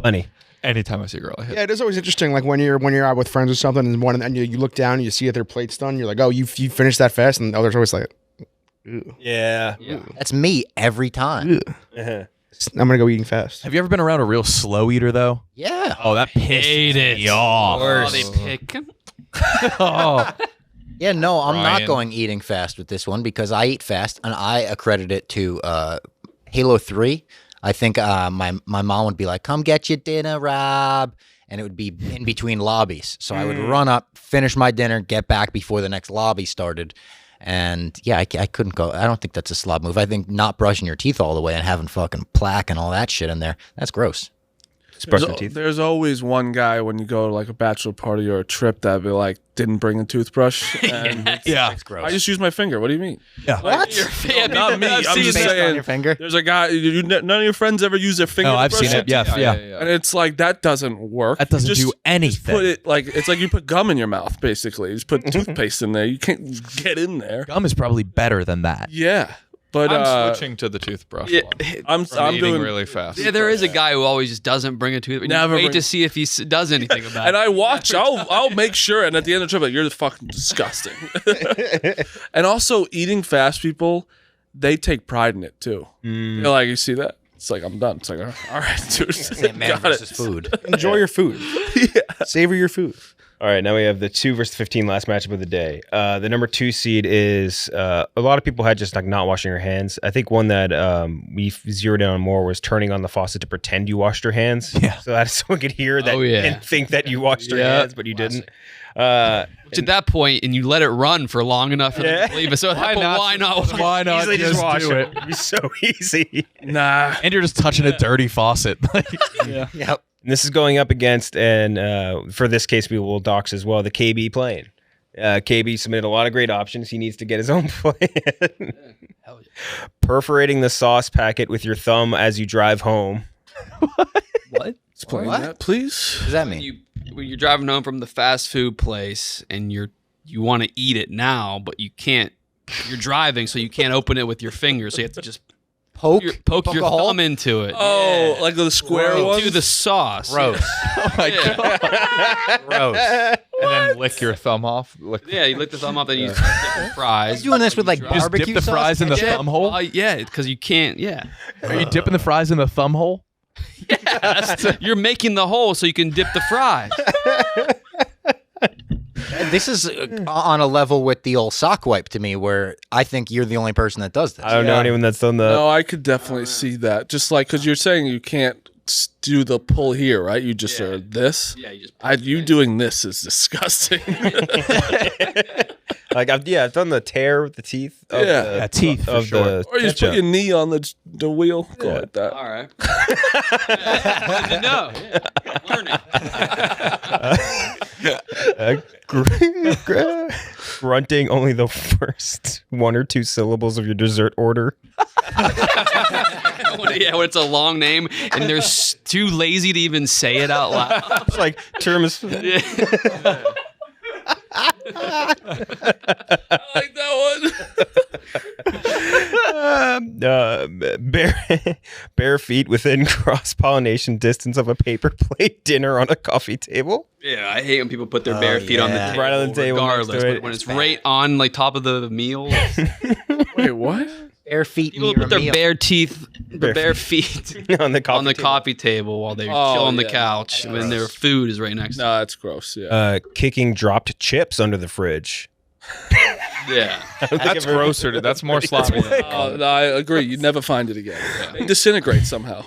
Lenny. Anytime I see a girl, I hit. Yeah, it is always interesting. Like when you're out with friends or something, and you look down and you see that their plate's done. You're like, oh, you finished that fast, and others always like, Yeah. That's me every time. Uh-huh. I'm gonna go eating fast. Have you ever been around a real slow eater though? Yeah. Oh, that pissed me off. Oh, they pick. Oh, Yeah, no, I'm not Ryan. going eating fast with this one because I eat fast, and I accredit it to Halo 3. I think my mom would be like, "Come get your dinner, Rob," and it would be in between lobbies. So I would run up, finish my dinner, get back before the next lobby started. And yeah, I couldn't go. I don't think that's a slob move. I think not brushing your teeth all the way and having fucking plaque and all that shit in there, that's gross. Just brush your teeth. There's always one guy when you go to like a bachelor party or a trip that be like didn't bring a toothbrush. And yeah. That's gross. I just use my finger. What do you mean? what? Yeah, Not me. I'm just Based on saying. your finger? There's a guy. None of your friends ever use their finger. Oh, to I've brush seen their it. Yeah, teeth? yeah. And it's like that doesn't work. That doesn't Just- do anything. Just put it like it's like you put gum in your mouth. Basically, you just put toothpaste in there. You can't get in there. Gum is probably better than that. Yeah, but I'm switching to the toothbrush one. I'm Eating doing really fast. Yeah, there is a guy who always just doesn't bring a toothbrush. Never Wait bring- to see if he does anything about And it. I watch. I'll make sure. And at the end of the trip, like, you're fucking disgusting. And also, eating fast people, they take pride in it too. They're like, you see that? It's like I'm done. It's like all right, dude. Man Got versus it. food. Enjoy your food. Savor your food. All right, now we have the 2 versus 15 last matchup of the day. The number 2 seed is a lot of people had just like not washing your hands. I think one that we zeroed in on more was turning on the faucet to pretend you washed your hands. Yeah. So that someone could hear that and think that you washed your hands, but you didn't. Which at that point, and you let it run for long enough for them to believe it. So at that point, why not? Why not Easily just wash do it? It'd be so easy. Nah. And you're just touching a dirty faucet. Yep. And this is going up against, and for this case, we will dox as well, the KB plane. KB submitted a lot of great options. He needs to get his own plane. Hell yeah. Perforating the sauce packet with your thumb as you drive home. What? Explain What? that, please. What does that mean? When you're driving home from the fast food place and you want to eat it now, but you can't. You're driving, so you can't open it with your fingers. So you have to just poke your a hole? thumb into it. Oh, like the square one. Do the sauce. Gross. Oh my God. Gross. And then lick your thumb off. Yeah, you lick the thumb off, then you dip the fries. You doing this with like Just Just barbecue dip the sauce? fries in the ketchup? thumb hole? Yeah, because you can't. Yeah, Are you dipping the fries in the thumb hole? you're making the hole so you can dip the fries. This is on a level with the old sock wipe to me, where I think you're the only person that does this. I don't know anyone that's done the. No, I could definitely see that. Just like because you're saying you can't do the pull here, right? You just are this. Yeah, you just. You doing this is disgusting. Like I've done the tear with the teeth. Of Yeah. the, Yeah, teeth for of sure. the Or you just put ketchup. your knee on the wheel. Go like that. All right. No, learning. Grunting only the first 1 or 2 syllables of your dessert order. Yeah, when it's a long name and they're too lazy to even say it out loud. It's like tiramisu. I like that one. Bare feet within cross-pollination distance of a paper plate dinner on a coffee table. Yeah, I hate when people put their bare feet on the yeah. table. Right on the table next regardless. to it. But when it's right on like top of the meal, Wait, what? Bare feet people near put their a meal. bare teeth, Bare bare feet on the coffee on the table. coffee table while they Oh, chill on the yeah. couch when their food is right next to No, that's gross. Yeah. Kicking dropped chips under the fridge. them. Yeah. That's grosser. Dude. That's more sloppy. than No, I agree. You'd never find it again. They disintegrate somehow.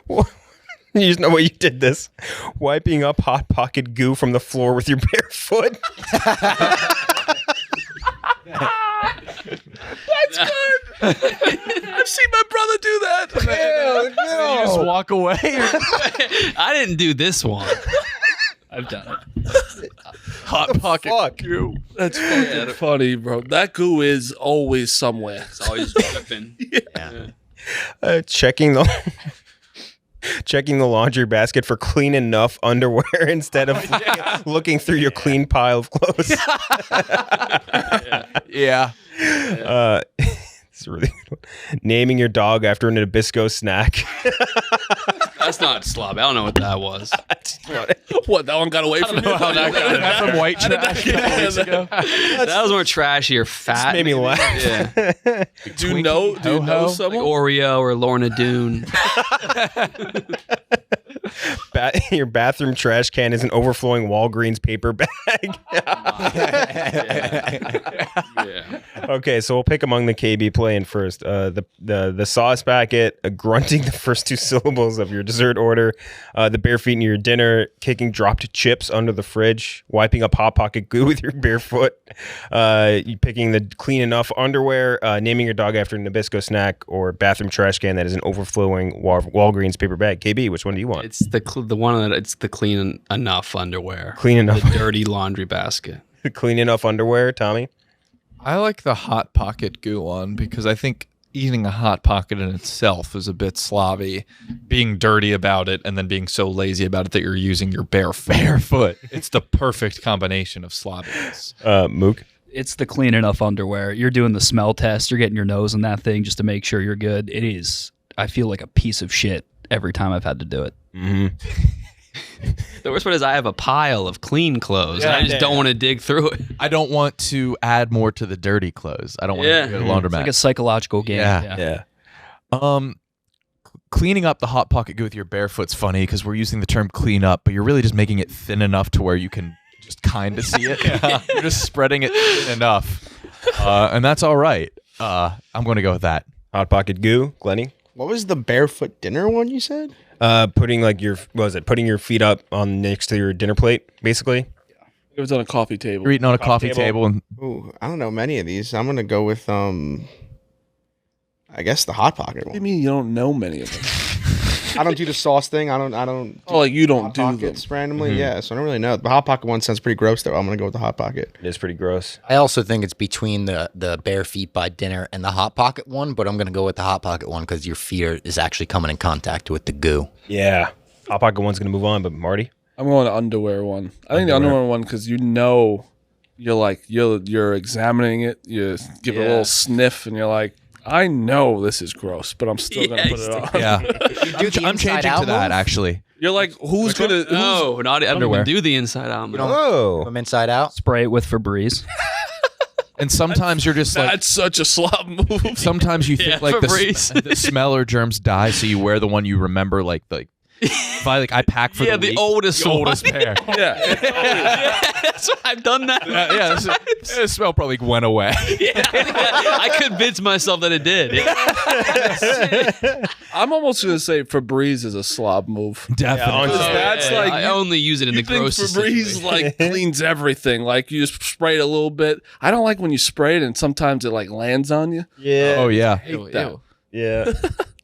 You just know what you did this. Wiping up Hot Pocket goo from the floor with your bare foot. That's good. I've seen my brother do that. You just walk away. I didn't do this one. I've done it. Hot pocket. Fuck. That's fucking funny, bro. That goo is always somewhere. It's always dripping. Checking the laundry basket for clean enough underwear instead of looking through your clean pile of clothes. Yeah. It's really good one. Naming your dog after an Nabisco snack. That's not slob. I don't know what that was. What? That one got away from you? That's some white trash a couple weeks ago. That was more trashy or fat. made me laugh. Yeah. Do you know? Do you know Like someone? Oreo or Lorna Doone. Your bathroom trash can is an overflowing Walgreens paper bag. Yeah. Okay, so we'll pick among the KB playing first. The sauce packet, grunting the first 2 syllables of your dessert order, the bare feet in your dinner, kicking dropped chips under the fridge, wiping up Hot Pocket goo with your bare foot, you picking the clean enough underwear, naming your dog after a Nabisco snack, or bathroom trash can that is an overflowing Walgreens paper bag. KB, which one do you want? It's the one that it's the clean enough underwear. Clean enough. The dirty laundry basket. Clean enough underwear, Tommy? I like the Hot Pocket goo one because I think eating a Hot Pocket in itself is a bit slobby. Being dirty about it and then being so lazy about it that you're using your bare foot. It's the perfect combination of slobbiness. Mook? It's the clean enough underwear. You're doing the smell test. You're getting your nose in that thing just to make sure you're good. It is. I feel like a piece of shit every time I've had to do it. Mm-hmm. The worst part is I have a pile of clean clothes and I just don't want to dig through it. I don't want to add more to the dirty clothes. I don't want to go to the laundromat. It's like a psychological game. Yeah. Yeah. Cleaning up the hot pocket goo with your barefoot's funny because we're using the term clean up, but you're really just making it thin enough to where you can just kind of see it. You're just spreading it thin enough, and that's all right. I'm going to go with that. Hot pocket goo, Glenny. What was the barefoot dinner one you said? Putting like putting your feet up on next to your dinner plate, basically. It was on a coffee table. You're eating on a coffee table and Ooh, I don't know many of these. I'm gonna go with I guess the hot pocket What do you one. mean you don't know many of them? I don't do the sauce thing. I don't. Oh, like you don't hot do them. pockets randomly. Yeah, so I don't really know. The hot pocket one sounds pretty gross though. I'm gonna go with the hot pocket. It is pretty gross. I also think it's between the bare feet by dinner and the hot pocket one, but I'm going to go with the hot pocket one because your feet is actually coming in contact with the goo. Yeah. Hot pocket one's gonna move on, but Marty. I'm going to underwear one. I think the underwear one because you're examining it. You give it a little sniff, and you're like, I know this is gross, but I'm still gonna put it on. yeah, I'm inside changing out to that move? actually. You're like, who's gonna? No, not I don't Underwear. even do the inside out. move. Oh. From inside out. Spray it with Febreze. And sometimes you're just like, That's such a slob move. sometimes you think Yeah, like Febreze. the smell or germs die, so you wear the one you remember. Like if I pack for Yeah, the the week, oldest the one. oldest pair. Yeah. That's what I've done that. The smell probably went away. I convinced myself that it did. I'm almost gonna say Febreze is a slob move. Definitely. Because that's like I you- only use it in You the think grossest Febreze situation. like cleans everything? Like you just spray it a little bit. I don't like when you spray it and sometimes it like lands on you. Yeah. Oh yeah. Ew, that. ew. Yeah.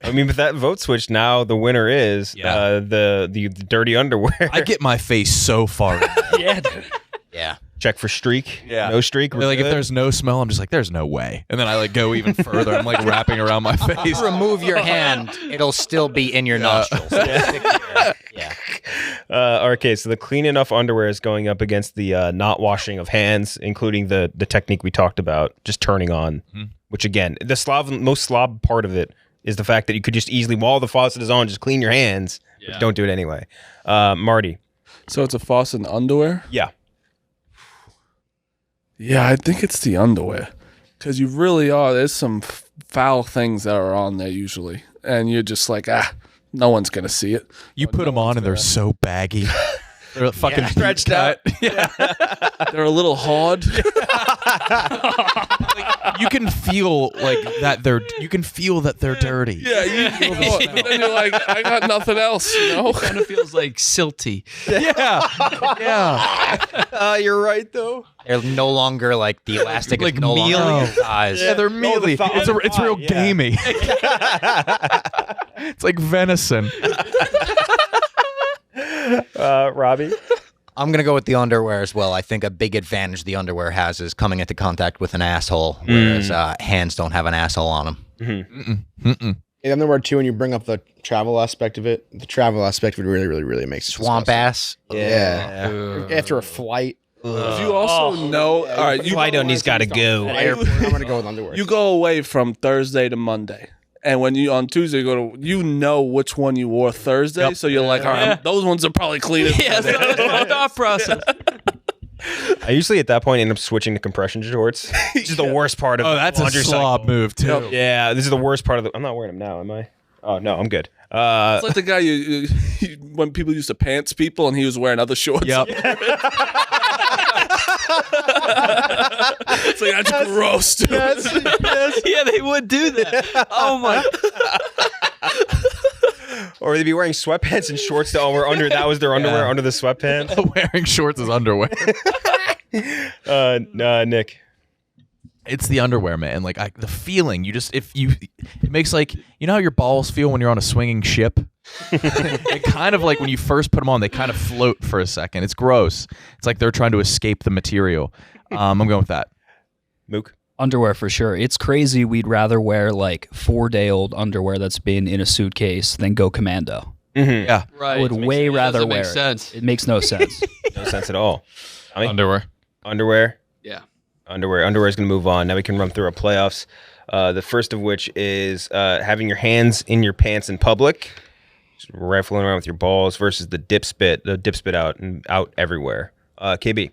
I mean, with that vote switch now, the winner is the dirty underwear. I get my face so far. Yeah, dude. Yeah. Check for streak. Yeah. No streak. We're Like if good. there's no smell, I'm just like, there's no way. And then I go even further. I'm like wrapping around my face. Remove your hand, it'll still be in your nostrils. Yeah. Okay, so the clean enough underwear is going up against the not washing of hands, including the technique we talked about, just turning on. Which again, the most slob part of it is the fact that you could just easily, while the faucet is on, just clean your hands. But don't do it anyway. Marty. So it's a faucet and underwear. Yeah. Yeah, I think it's the underwear because you really are. There's some foul things that are on there usually, and you're just like, no one's gonna see it. You put them on and they're so baggy. They're fucking stretched out. Yeah. They're a little hard. You can feel you can feel that they're dirty. Yeah, you feel the and then you're like, I got nothing else, you know. Kind of feels like silty. Yeah. Yeah. You're right though. They're no longer like the elastic Like is no longer mealy? in size. Yeah, they're mealy. It's real yeah. gamey. It's like venison. Robbie. I'm going to go with the underwear as well. I think a big advantage the underwear has is coming into contact with an asshole, whereas hands don't have an asshole on them. And then there were two, when you bring up the travel aspect of it, the travel aspect would really makes it Swamp disgusting. ass. Yeah. After a flight, You also know. All right, you Flight go on, he's got to go. I'm gonna go with underwear. You go away from Thursday to Monday. And when you on Tuesday you know which one you wore Thursday, so you're like, all right, those ones are probably cleaner. Yeah, that's my thought process. I usually at that point end up switching to compression shorts. Which is the worst part of Oh, that's a laundry slob cycle. move too. Yeah, this is the worst part of the. I'm not wearing them now, am I? Oh no, I'm good. It's like the guy when people used to pants people and he was wearing other shorts. Yep. It's like, that's gross, dude. Yeah, they would do that. Oh my. Or they'd be wearing sweatpants and shorts that all were under. That was their underwear under the sweatpants. Wearing shorts is underwear. Nick. It's the underwear, man. Like the feeling, it makes like, you know how your balls feel when you're on a swinging ship? It kind of like when you first put them on, they kind of float for a second. It's gross. It's like they're trying to escape the material. I'm going with that. Mook. Underwear for sure. It's crazy. We'd rather wear like 4-day-old underwear that's been in a suitcase than go commando. Mm-hmm. Yeah. Right. I would way rather Doesn't wear make it. sense. It makes no sense. No sense at all. Underwear. Underwear. Yeah. Underwear is going to move on. Now we can run through our playoffs. The first of which is having your hands in your pants in public, just rifling around with your balls, versus the dip spit out everywhere. KB.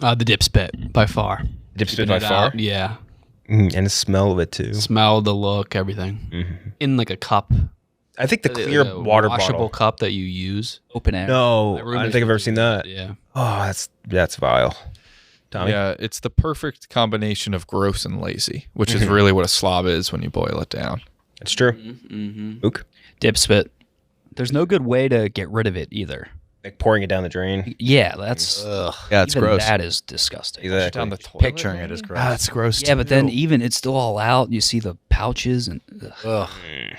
The dip spit by far. Dip spit Keeping by it far. out, yeah. And the smell of it too. Smell, the look, everything. In like a cup. I think the clear water washable bottle. cup that you use. Open air. No, My I roommate don't think I've ever used to seen do that. Yeah. Oh, that's vile. Tommy? Yeah, it's the perfect combination of gross and lazy, which is really what a slob is when you boil it down. It's true. Mook? Dip spit. There's no good way to get rid of it either. Like pouring it down the drain. Yeah, that's Yeah, it's even gross. that is disgusting. Exactly. Down the toilet. Picturing it is gross. That's gross. Yeah, but then too. even it's still all out. You see the pouches and Ugh.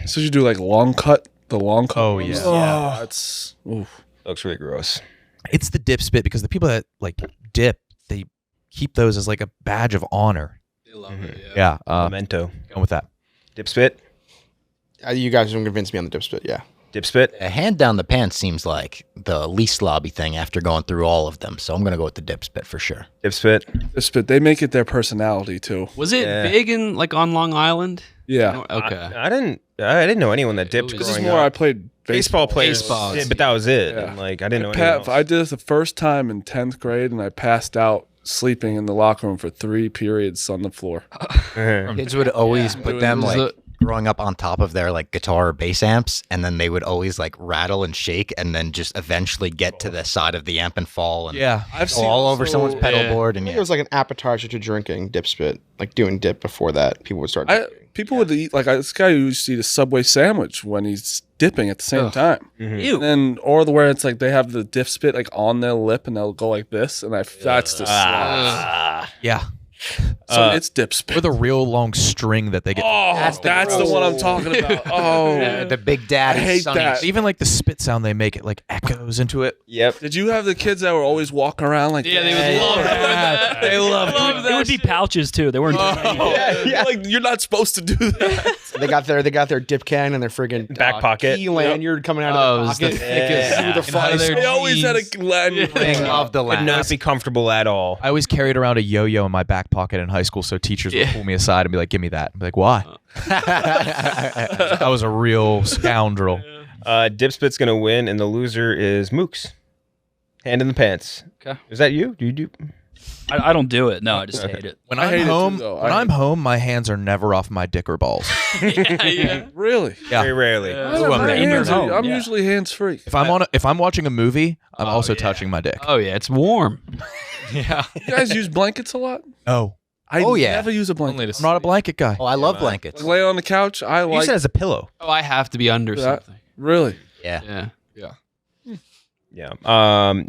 So you do like long cut, the long cut. Oh, ones? yeah. Oh, that's oof. Looks really gross. It's the dip spit because the people that like dip, they keep those as like a badge of honor. They love it. Yeah. Yeah, Memento. going with that. Dip spit? You guys don't convince me on the dip spit. Yeah. Dip spit? A hand down the pants seems like the least slobby thing after going through all of them. So I'm going to go with the dip spit for sure. Dip spit? This bit, they make it their personality too. Was it Yeah. big in like on Long Island? Yeah. Okay. I didn't know anyone that dipped It This was is growing more I up. played Baseball players Baseball. did, but that was it. Yeah. And, like I didn't know anyone else. I did this the first time in 10th grade, and I passed out sleeping in the locker room for 3 periods on the floor. Kids would always put them Was like it- growing up on top of their like guitar or bass amps, and then they would always like rattle and shake, and then just eventually get to the side of the amp and fall and Yeah. I've go all over so- someone's pedal board. And I think yeah, it was like an appetizer to drinking dip spit, like doing dip before that. People would start. People would eat like this guy who used to eat a Subway sandwich when he's dipping at the same time. Ew. And then, or the where it's like they have the dip spit like on their lip and they'll go like this, and that's just Yeah. so it's dip spit. With a real long string that they get. Oh, That's that's the the one I'm talking about. Oh, the Big Daddy. I hate Sonny. that. Even like the spit sound they make, it like echoes into it. Yep. did you have the kids that were always walking around like Yeah, they that? would love that. They love that. it would be pouches too. They weren't. Like you're not supposed to do that. they got their dip can and their friggin' Back pocket. key lanyard coming out Oh, it of was the the pocket. thickest. Through the And how fire. their They always had jeans. a lanyard. They love the Would laugh. not be comfortable at all. I always carried around a yo-yo in my back pocket in high school, so teachers would pull me aside and be like, "Give me that." I'd be like, "Why?" I was a real scoundrel. Dip spit's gonna win, and the loser is Mooks. Hand in the pants. Okay. Is that you? Do you do? I don't do it. No, I just hate it. When I hate I'm it too, home, though. when I I'm home, my hands are never off my dick or balls. Yeah. Really? Yeah. Very rarely. My in your hands are- home, I'm yeah. usually hands free. If I'm watching a movie, I'm also touching my dick. Oh yeah, it's warm. Yeah. You guys use blankets a lot? No, I Oh, yeah. never use a blanket. Only to I'm not a blanket guy. Oh, I love blankets. Lay on the couch. I You like use it as a pillow. Oh, I have to be under that. something. Really. Yeah. Yeah. Yeah.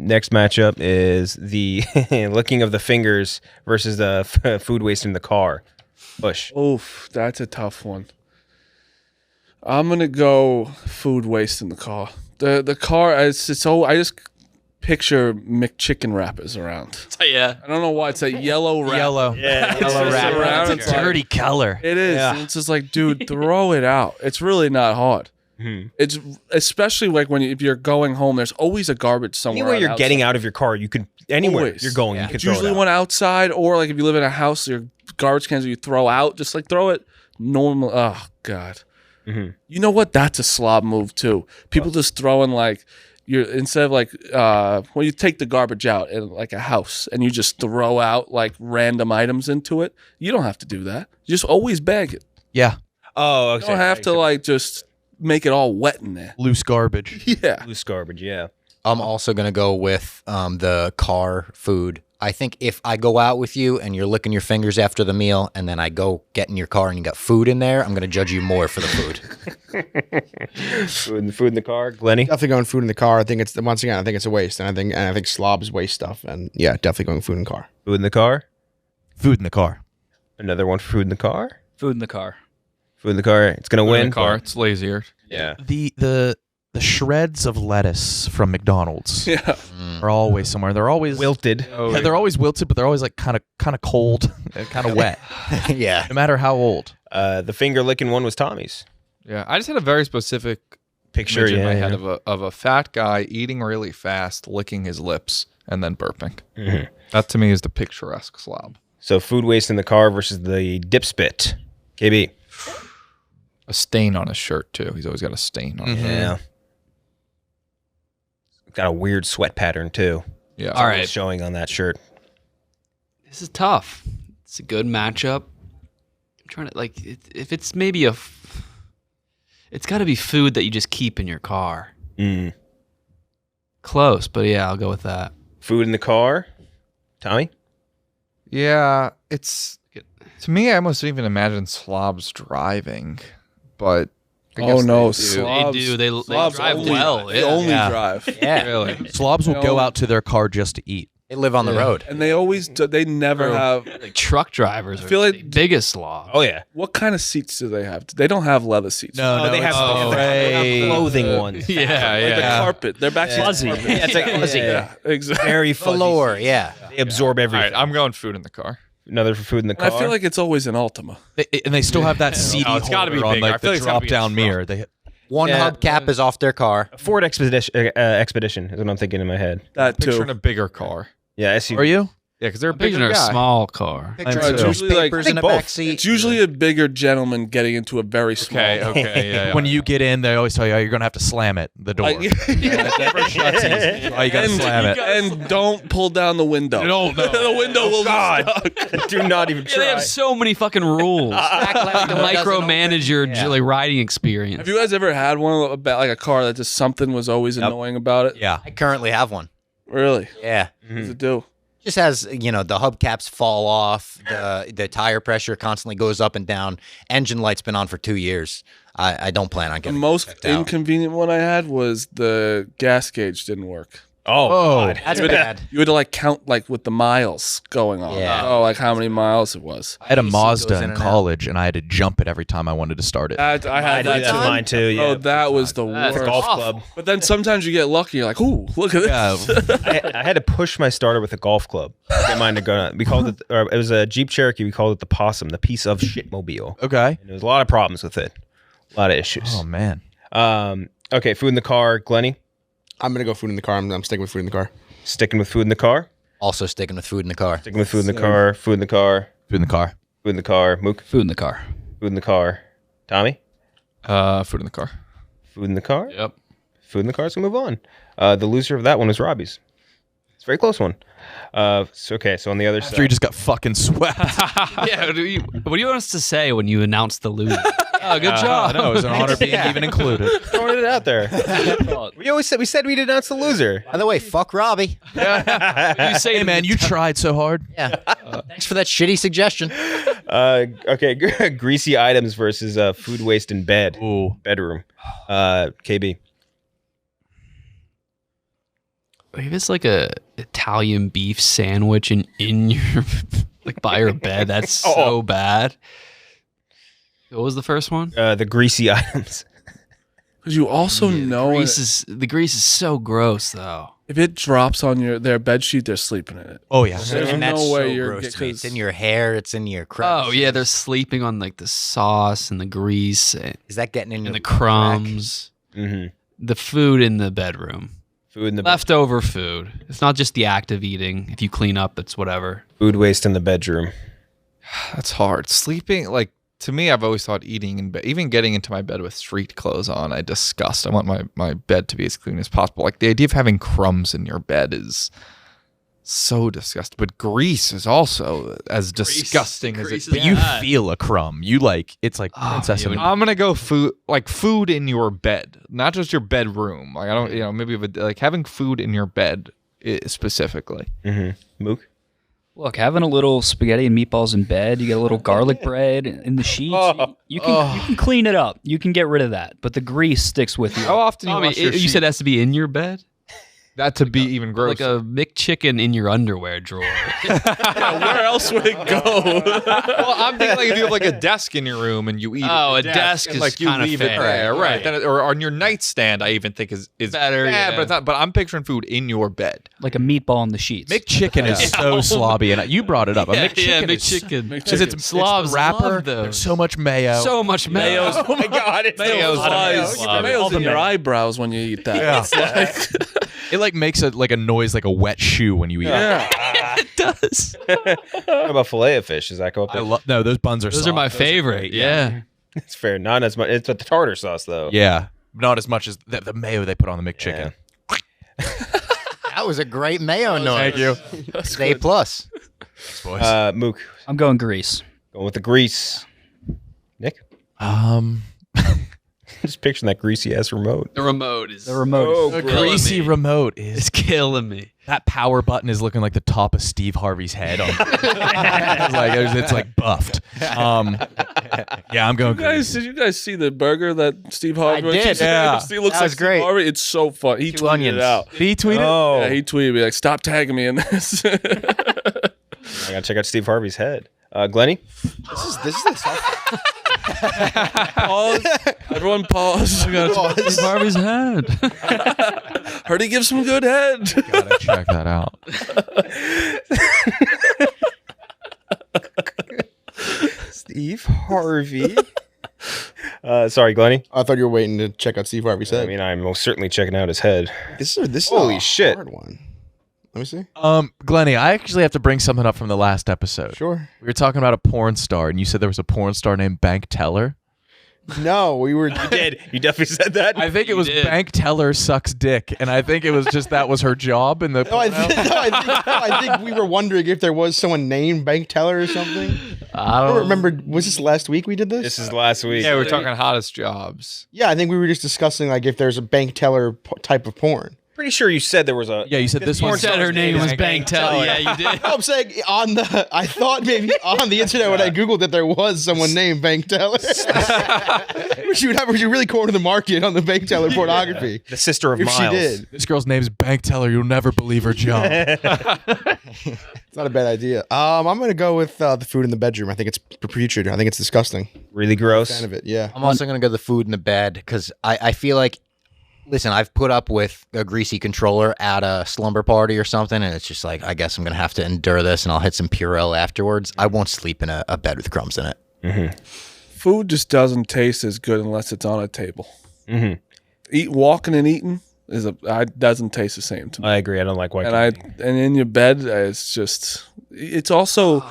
Next matchup is the licking of the fingers versus the food waste in the car. Push. Oof, that's a tough one. I'm gonna go food waste in the car. The car. It's so I just picture McChicken wrappers around. Yeah. I don't know why it's a yellow wrap. Yellow. Yeah. Yellow wrapper. It's a It's like- dirty color. It is. Yeah. And it's just like, dude, throw it out. It's really not hard. It's especially like if you're going home. There's always a garbage somewhere. Anywhere you're outside. getting out of your car, you can anywhere Always. you're going, you can It's throw usually it out. one outside, or like if you live in a house, your garbage cans you throw out, just like throw it normal. Oh God, you know what? That's a slob move too. People just throwing like instead of like when you take the garbage out in like a house and you just throw out like random items into it. You don't have to do that. You just always bag it. Yeah, Oh, You don't have to like just make it all wet in there. loose garbage. Yeah. loose garbage. Yeah. I'm also gonna go with the car food. I think if I go out with you and you're licking your fingers after the meal, and then I go get in your car and you got food in there, I'm gonna judge you more for the food. Food in the car. Glenny. Definitely going food in the car. I think it's once again. I think it's a waste, and I think slobs waste stuff. And yeah, definitely going food in car. Food in the car. Food in the car. Another one for food in the car. Food in the car. Food in the car. It's gonna In win. the car. It's lazier. Yeah. The shreds of lettuce from McDonald's Yeah. are always somewhere. They're always Wilted. Yeah, they're always wilted, but they're always like kind of cold, kind of wet, Yeah. no matter how old. The finger licking one was Tommy's. Yeah. I just had a very specific Picture image in yeah, my yeah. head of a fat guy eating really fast, licking his lips, and then burping. That to me is the picturesque slob. So food waste in the car versus the dip spit. KB. A stain on his shirt too. He's always got a stain on it. Yeah. Got a weird sweat pattern too. Yeah. All right. Showing on that shirt. This is tough. It's a good matchup. I'm trying to if it's maybe it's got to be food that you just keep in your car. Close, but yeah, I'll go with that. Food in the car. Tommy? Yeah, it's to me. I almost don't even imagine slobs driving, but I guess no, they do. slobs, They do. They slobs drive only, well. They Yeah. only Yeah. drive. Yeah. Really. Slobs will go out to their car just to eat. They live on the road. And they always they never have. Like truck drivers I feel are like- the biggest slob. Oh, yeah. What kind of seats do they have? They don't have leather seats. Oh, they have clothing ones. Yeah, Like the yeah. carpet. Their back seats Fuzzy. are carpet. Yeah, it's like fuzzy. Yeah, exactly. Very fuzzy. Velour, yeah. They absorb All everything. right, I'm going food in the car. Another for food in the And car. I feel like it's always an Ultima. And they still have that CD it's gotta be holder on bigger. I like feel the like it's gotta be a drop-down truck. mirror. They One Yeah. hubcap is off their car. Ford Expedition is what I'm thinking in my head. That Picturing too. a bigger car. Yeah, SUV. Are you? Yeah, because they're a I'm picturing bigger a guy. small car. Picture too. of Usually, like, newspapers I in think the both. back seat. It's usually a bigger gentleman getting into a very small. Okay, yeah. When you get in, they always tell you, oh, you're going to have to slam it, the door. Like, It never shuts easy. Oh, you got to slam it. and don't pull down the window. No. The window will God. stuck. Do not even Yeah, they try. have so many fucking rules. Like the micromanager Yeah. like riding experience. Have you guys ever had one about like a car that just something was always annoying about it? Yeah. I currently have one. Really? Yeah. What does it do? Just has, the hubcaps fall off, the tire pressure constantly goes up and down. Engine light's been on for 2 years. I don't plan on The getting most checked out. inconvenient one I had was the gas gauge didn't work. Oh, God. That's bad. You had to like count like with the miles going on. Yeah. Oh, like how many miles it was. I had a AC Mazda goes in in and out. college, and I had to jump it every time I wanted to start it. I I had did that that to too. mine too. Yeah. Oh, that was the That's worst. golf awful. club. But then sometimes you get lucky. You're like, ooh, look at this. Yeah. I had to push my starter with a golf club to get mine to go. We called it, or it was a Jeep Cherokee. We called it the Possum, the piece of shitmobile. Okay. And there was a lot of problems with it, a lot of issues. Oh, man. Okay, food in the car. Glenny, I'm gonna go food in the car. I'm sticking with food in the car. sticking with food in the car. Also sticking with food in the car. Sticking with food in the car. Food in the car. Food in the car. Food in the car. Mook. Food in the car. Food in the car. Tommy. Food in the car. Food in the car. Yep. Food in the car. So move on. The loser of that one was Robbie's. It's a very close one. So on the other After you side. just got fucking swept. Yeah. What do you want us to say when you announce the loser? Oh, good job. No, it was an honor being even included. Throwing it out there. we said we'd announce the loser. By the way, fuck Robbie. You say Hey, man, you tried so hard. Yeah. Thanks for that shitty suggestion. Okay, greasy items versus food waste in bed. Ooh. Bedroom. KB. If it's like a Italian beef sandwich in your like by your bed, that's so bad. What was the first one? The greasy items. Because you also know The grease is so gross though. if it drops on their bed sheet, they're sleeping in it. Oh, yeah. There's And that's no way so you're gross to me. It's because in your hair. It's in your crotch. Oh yeah, they're sleeping on like the sauce and the grease and Is that getting in your the crack? crumbs. Mm-hmm. The food in the bedroom. Food in the Leftover food. It's not just the act of eating. If you clean up, it's whatever. food waste in the bedroom. That's hard. Sleeping, like, to me, I've always thought eating in bed, even getting into my bed with street clothes on, I disgust. I want my bed to be as clean as possible. Like, the idea of having crumbs in your bed is so disgusting. But grease is also as disgusting as Grease it. is But you bad. feel a crumb. You like, it's like princess yeah, and I'm gonna go food in your bed, not just your bedroom. Like I don't, maybe like having food in your bed specifically. Mm-hmm. Mook. Look, having a little spaghetti and meatballs in bed, you get a little garlic bread in the sheets. You can clean it up. You can get rid of that, but the grease sticks with you. How often Tommy, you wash your you said it has to be in your bed? that to be even Like grosser? a McChicken in your underwear drawer. where else would it go? Well, I'm thinking like if you have like a desk in your room and you eat. Oh, at a the desk and, is like you kinda leave fair. it there, right? Right. Then or on your nightstand, I even think is Better, bad, yeah. but it's not. But I'm picturing food in your bed. Like a meatball in the sheets. McChicken is so slobby, and you brought it up. A McChicken is McChicken. because it's Slobs wrapper. love those. There's so much mayo. So much mayo. Oh my God! It's Mayo's mayo. Mayo's in your eyebrows when you eat that. Yeah. It's like, It like makes a noise like a wet shoe when you eat it. It does. What about fillet of fish? Does that go up there? No, those buns are. Those soft. are my Those favorite. great, Yeah. It's fair. Not as much. It's with the tartar sauce though. Yeah, not as much as the mayo they put on the McChicken. That was a great mayo noise. Thank you. It's A plus. Boys. Mook. I'm going grease. Going with the grease. Nick? Just picturing that greasy ass remote. The remote is The remote. The killing greasy me. remote It's is killing me. that power button is looking like the top of Steve Harvey's head. It's like buffed. Yeah, I'm going. Did you guys see the burger that Steve Harvey? I did. Yeah. He looks That like was Steve great. Harvey. It's so fun. He 2 tweeted onions. it out. He tweeted. Oh, Yeah, he tweeted me like, "Stop tagging me in this." I gotta check out Steve Harvey's head. Glenny? This is the stuff. Pause. Everyone pause. Steve Harvey's head. Heard he gives some good head. Gotta check that out. Steve Harvey. Sorry, Glenny. I thought you were waiting to check out Steve Harvey's head. I mean, I'm most certainly checking out his head. This is Holy a shit. hard one. Let me see. Glenny, I actually have to bring something up from the last episode. Sure. We were talking about a porn star, and you said there was a porn star named Bank Teller. No, we were. You did. You definitely said that. I think it was did. Bank Teller sucks dick, and I think it was just that was her job in the. No, I think we were wondering if there was someone named Bank Teller or something. I don't remember. Was this last week we did this? This is last week. Yeah, we're talking hottest jobs. Yeah, I think we were just discussing like if there's a Bank Teller type of porn. Pretty sure you said there was a. Yeah, you said this one. Said her name was Bang Teller. Yeah, you did. I'm saying I thought maybe on the internet when I googled that there was someone named Bank Teller. which you really cornered the market on the Bank Teller pornography. The sister of If Miles. she did, This girl's name's Bank Teller. You'll never believe her job. it's not a bad idea. I'm gonna go with the food in the bedroom. I think it's putrid. I think it's disgusting. Really gross. Fan of it, yeah. I'm also going to go the food in the bed because I feel like, listen, I've put up with a greasy controller at a slumber party or something, and it's just like, I guess I'm going to have to endure this, and I'll hit some Purell afterwards. I won't sleep in a bed with crumbs in it. Food just doesn't taste as good unless it's on a table. Walking and eating doesn't taste the same to me. I agree. I don't like white. And in your bed, it's also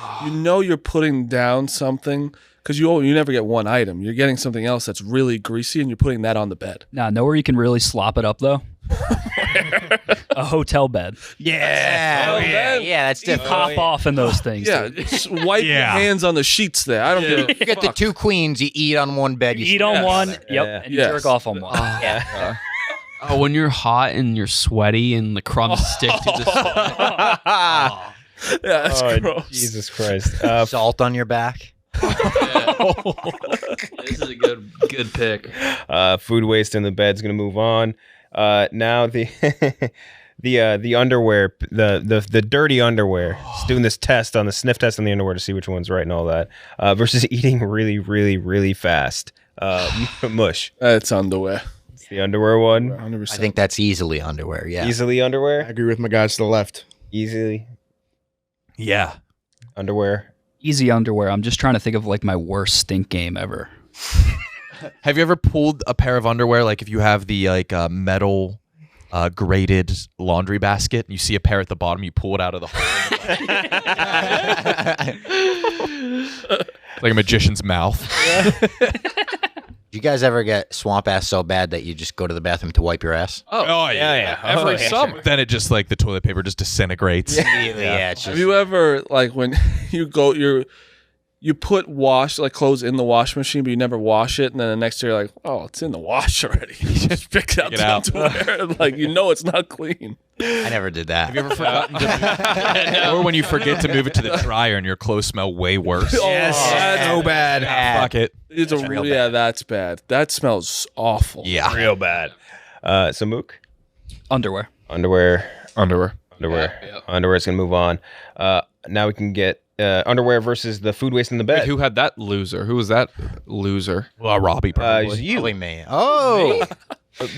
you're putting down something because you never get one item. You're getting something else that's really greasy, and you're putting that on the bed. Nah, know where you can really slop it up though? A hotel bed. Yeah, that's different. Pop off in those things. Yeah, dude. just wipe your hands on the sheets there. I don't give a You get the fuck. 2 queens, you eat on one bed. You eat on one, yep, Yeah. and you Yes. jerk off on one. Yeah. Oh, when you're hot and you're sweaty and the crumbs stick to the sweat. Yeah, that's Oh, gross. Jesus Christ. Salt on your back. This is a good pick. Food waste in the bed's gonna move on. Now the the underwear, the dirty underwear. It's doing this test on the sniff test on the underwear to see which one's right and all that. Versus eating really, really, really fast. Mush. It's underwear. It's the underwear one. 100%. I think that's easily underwear. Yeah. Easily I underwear. agree with my guys to the left. Easily Yeah. underwear. Easy underwear. I'm just trying to think of like my worst stink game ever. Have you ever pulled a pair of underwear, like if you have the metal graded laundry basket and you see a pair at the bottom, you pull it out of the hole. Like a magician's mouth. Do you guys ever get swamp ass so bad that you just go to the bathroom to wipe your ass? Oh, yeah. Every Oh, yeah. summer. Then it just like the toilet paper just disintegrates. Yeah, it's Have just, you ever when you put clothes in the washing machine, but you never wash it, and then the next day you're like, oh, it's in the wash already. You just pick it out it out. to wear it. Like it's not clean. I never did that. Have you ever forgotten to or when you forget to move it to the dryer and your clothes smell way worse? So bad. Fuck it. It's real yeah, that's bad. That smells awful. Yeah. Real bad. So Mook. Underwear. Underwear. Underwear. Underwear is gonna move on. Now we can get underwear versus the food waste in the bed. Wait, who had that loser? Who was that loser? Well, Robbie it was probably. you. Probably me. Oh,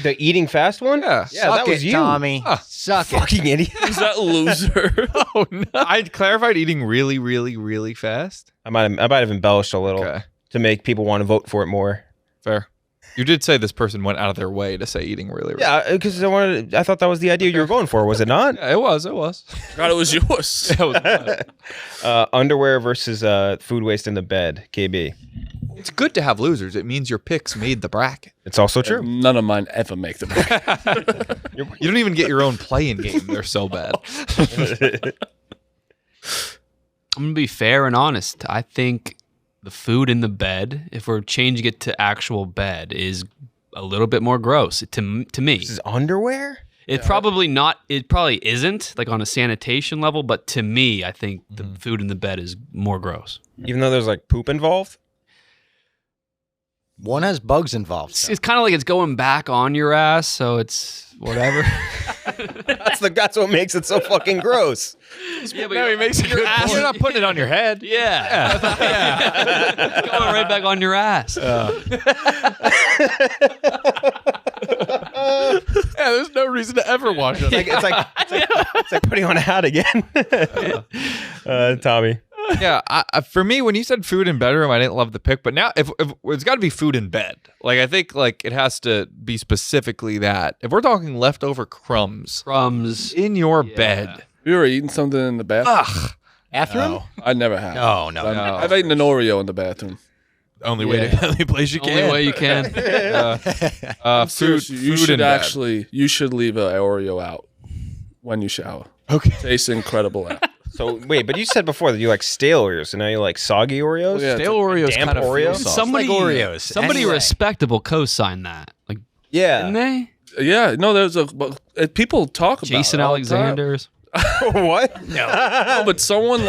The eating fast one? Yeah. Yeah, suck that was it, you. Tommy. Suck it. Fucking idiot. Is that loser? Oh no! I clarified eating really, really, really fast. I might have embellished a little Okay, to make people want to vote for it more. fair. You did say this person went out of their way to say eating really, really. Yeah, because I thought that was the idea you were going for, was it not? Yeah, it was. It was. God, it was yours. It was. Underwear versus food waste in the bed. KB. It's good to have losers. It means your picks made the bracket. It's also true. None of mine ever make the bracket. You don't even get your own playing game. They're so bad. I'm gonna be fair and honest. I think the food in the bed, if we're changing it to actual bed, is a little bit more gross to me. This is underwear? It probably not. It probably isn't like on a sanitation level, but to me, I think the food in the bed is more gross. Even though there's like poop involved? One has bugs involved. So. It's kind of like it's going back on your ass, so it's whatever. That's what makes it so fucking gross. Yeah, but he makes your ass. You're not putting it on your head. Yeah, it's going right back on your ass. Yeah, there's no reason to ever wash it. It's like putting on a hat again. Tommy. Yeah, for me, when you said food in bedroom, I didn't love the pick. But now, if it's got to be food in bed. Like I think, like it has to be specifically that. If we're talking leftover crumbs in your bed, You were eating something in the bathroom? Bathroom? No, I never have. No. I've eaten an Oreo in the bathroom. Only place you Only can. way you can. Food you should you should leave an Oreo out when you shower. Okay. Tastes incredible out. So wait, but you said before that you like stale Oreos, so now you like soggy Oreos? Yeah, Stale Oreos damp kind of Oreo? feel soft. Somebody, like Oreos. somebody Anyway. respectable co-signed that. Like, didn't Yeah. they? Yeah, no, there's people talk about Jason it all the time. Alexander's. What? No, but someone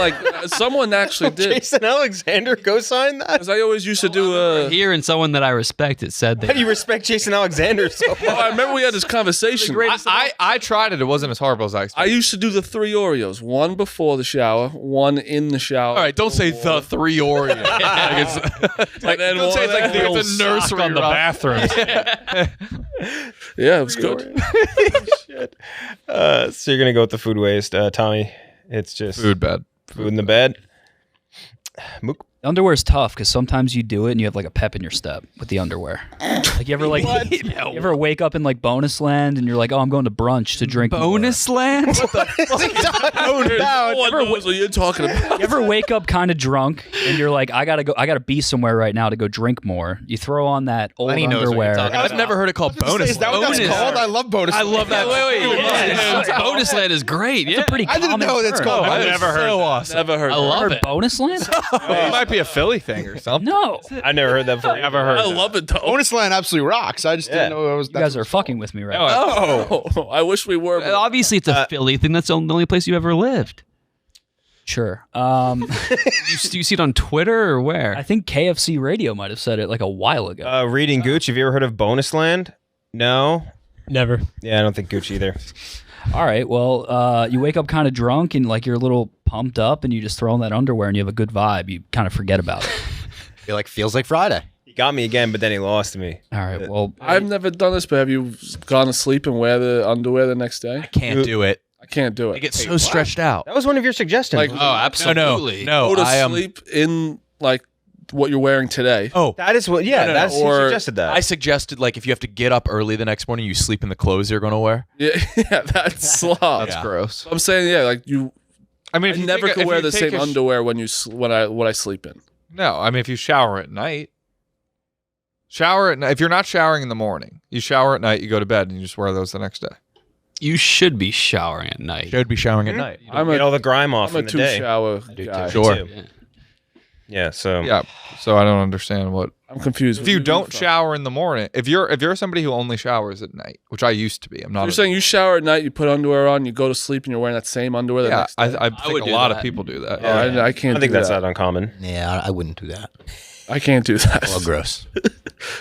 actually did. Jason Alexander co-signed that? Because I always used to do Here and someone that I respect it said How that. do you respect Jason Alexander so much? I remember we had this conversation. I tried it. It wasn't as horrible as I I expected. used to do the 3 Oreos, one before the shower, one in the shower. All right, don't say the 3 Oreos. And then don't say it's like one- it's a nursery on the bathroom. Yeah, it was good. So you're gonna go with the food waste, Tommy? It's just Food bed. food in the bed. Mook. Underwear is tough because sometimes you do it and you have like a pep in your step with the underwear. Like you ever you ever wake up in like bonus land and you're like, oh, I'm going to brunch to drink more. Bonus land? No one knows what you're talking about. You ever wake up kind of drunk and you're like, I gotta be somewhere right now to go drink more. You throw on that old Lenny knows what you're underwear. talking about. I've never heard it called bonus. Is that what that's Bonus. called? I love bonus. I love that. Wait. Bonus land is great. Yeah. Pretty I didn't common know that's term. called. I've bonus. never heard. So awesome. Never heard. I that. love Heard it. bonus land? It might be a Philly thing or something. No. I never heard that before. Never heard. I love it though. Bonus land absolutely rocks. I just didn't know it was. You guys are fucking with me right now. Oh, I wish we were. but- Obviously, it's a Philly thing. That's the only place you ever lived. Sure. You see it on Twitter or where? I think KFC Radio might have said it like a while ago. Reading Gooch. Have you ever heard of Bonus Land? No. Never. Yeah, I don't think Gooch either. All right. Well, you wake up kind of drunk and like you're a little pumped up and you just throw on that underwear and you have a good vibe. You kind of forget about it. Feels like Friday. He got me again, but then he lost me. All right. Well, I've never done this, but have you gone to sleep and wear the underwear the next day? Can't do it. I can't do I it. get so stretched out. That was one of your suggestions. Like, Oh, absolutely. No, Go to I am. sleep in like what you're wearing today. Oh, that is what. Yeah, No, that's or- who suggested that. I suggested like if you have to get up early the next morning, you sleep in the clothes you're going to wear. Yeah, that's slob. That's Yeah. gross. I'm saying, yeah, like you. I mean, I if you never take a- could if wear you the take same a sh- underwear when what I sleep in. No, I mean if you shower at night. Shower at night. If you're not showering in the morning, you shower at night, you go to bed, and you just wear those the next day. You should be showering at night. Should be showering at night. Get all the grime off I'm a in the day. 2-shower do guy. too. Sure. Too. Yeah. So Yeah. So I don't understand what. I'm confused. If you don't shower in the morning, if you're somebody who only showers at night, which I used to be, I'm not. You're saying you shower at night, you put underwear on, you go to sleep, and you're wearing that same underwear the Yeah, next day? I think would a do lot of that. people do that. Oh, I can't I think do that's that. not uncommon. Yeah, I wouldn't do that. I can't do that. Well, gross. Do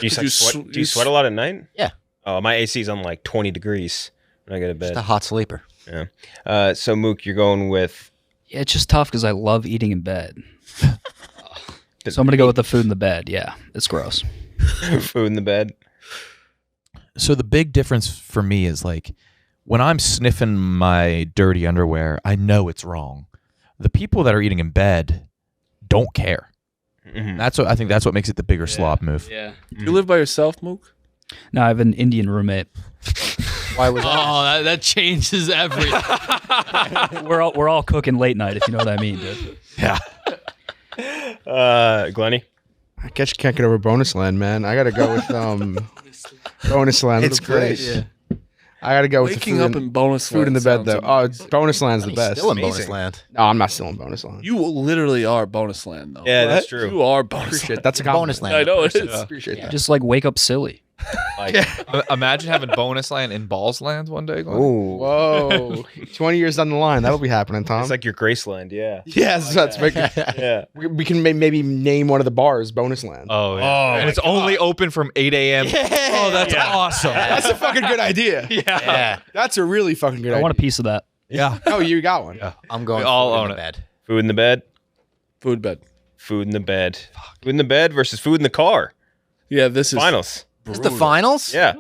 you, you sweat, do you you sweat a lot at night? Yeah. Oh, my AC's on like 20 degrees when I go to bed. Just a hot sleeper. Yeah. So Mook, you're going with yeah, it's just tough because I love eating in bed. So I'm going to go with the food in the bed. Yeah, it's gross. food in the bed. So the big difference for me is like when I'm sniffing my dirty underwear, I know it's wrong. The people that are eating in bed don't care. Mhm. I think that's what makes it the bigger slob move. Yeah. You live by yourself, Mook? No, I have an Indian roommate. Why was Oh, that changes everything. We're all cooking late night, if you know what I mean, dude. Yeah. Glenny. I guess you can't get over bonus land, man. I gotta go with bonus land. It's Little place. great. I gotta go with the Waking food up in bonus food in the bed land though. sounds Oh, bonus land's the He's best. still in Amazing. bonus land. No, I'm not still in bonus land. You literally are bonus land, though. Yeah, that's What? true. You are bonus Appreciate land. it. That's a Bonus compliment. land. I know it person. is. Appreciate that. Just like wake up silly. Like, Imagine having bonus land in balls land one day. Glenn. ooh. Whoa, 20 years down the line, that'll be happening, Tom. It's like your Graceland, yeah. yes, that's make Yeah. we can maybe name one of the bars bonus land. Oh, yeah. And it's only open from 8 a.m. Oh, that's awesome. That's a fucking good idea. Yeah. That's a really fucking good I idea. want a piece of that. Yeah. Oh, you got one. Yeah. I'm going We all food own in it. the bed. Food in the bed. Food bed. Food in the bed. Food in the bed versus food in the car. Yeah, this is Finals. This is the finals? Yeah.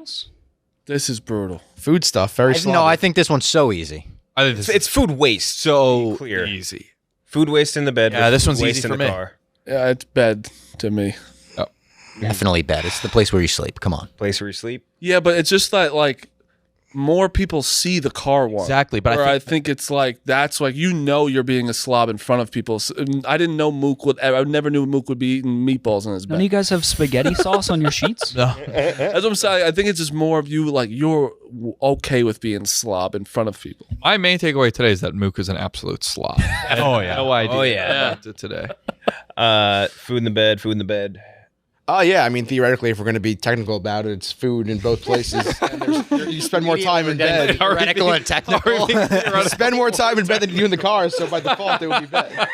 This is brutal. Food stuff, very No, sloppy. I think this one's so easy. I think this It's food waste. so clear. easy. Food waste in the bed. Yeah, versus this one's food waste easy in for the me. car. Yeah, it's bed to me. Definitely bed. It's the place where you sleep. Come on. Place where you sleep. Yeah, but it's just that like more people see the car one. Exactly, but Where I I think think it's like that's like you're being a slob in frnt of people. I didn't know Mook would. I never knew Mook would be eating meatballs in his None of bed. you guys have spaghetti sauce on your sheets? no. That's what I'm saying. I think it's just more of you like you're okay with being slob in front of people. My main takeaway today is that Mook is an absolute slob. Oh yeah. No idea. Oh, yeah. about it today. Food in the bed. Food in the bed. Oh yeah, I mean theoretically, if we're going to be technical about it, it's food in both places. And you spend more time in bed. Theoretical and technical. You spend more time in bed than you do in the car, so by default it would be bed.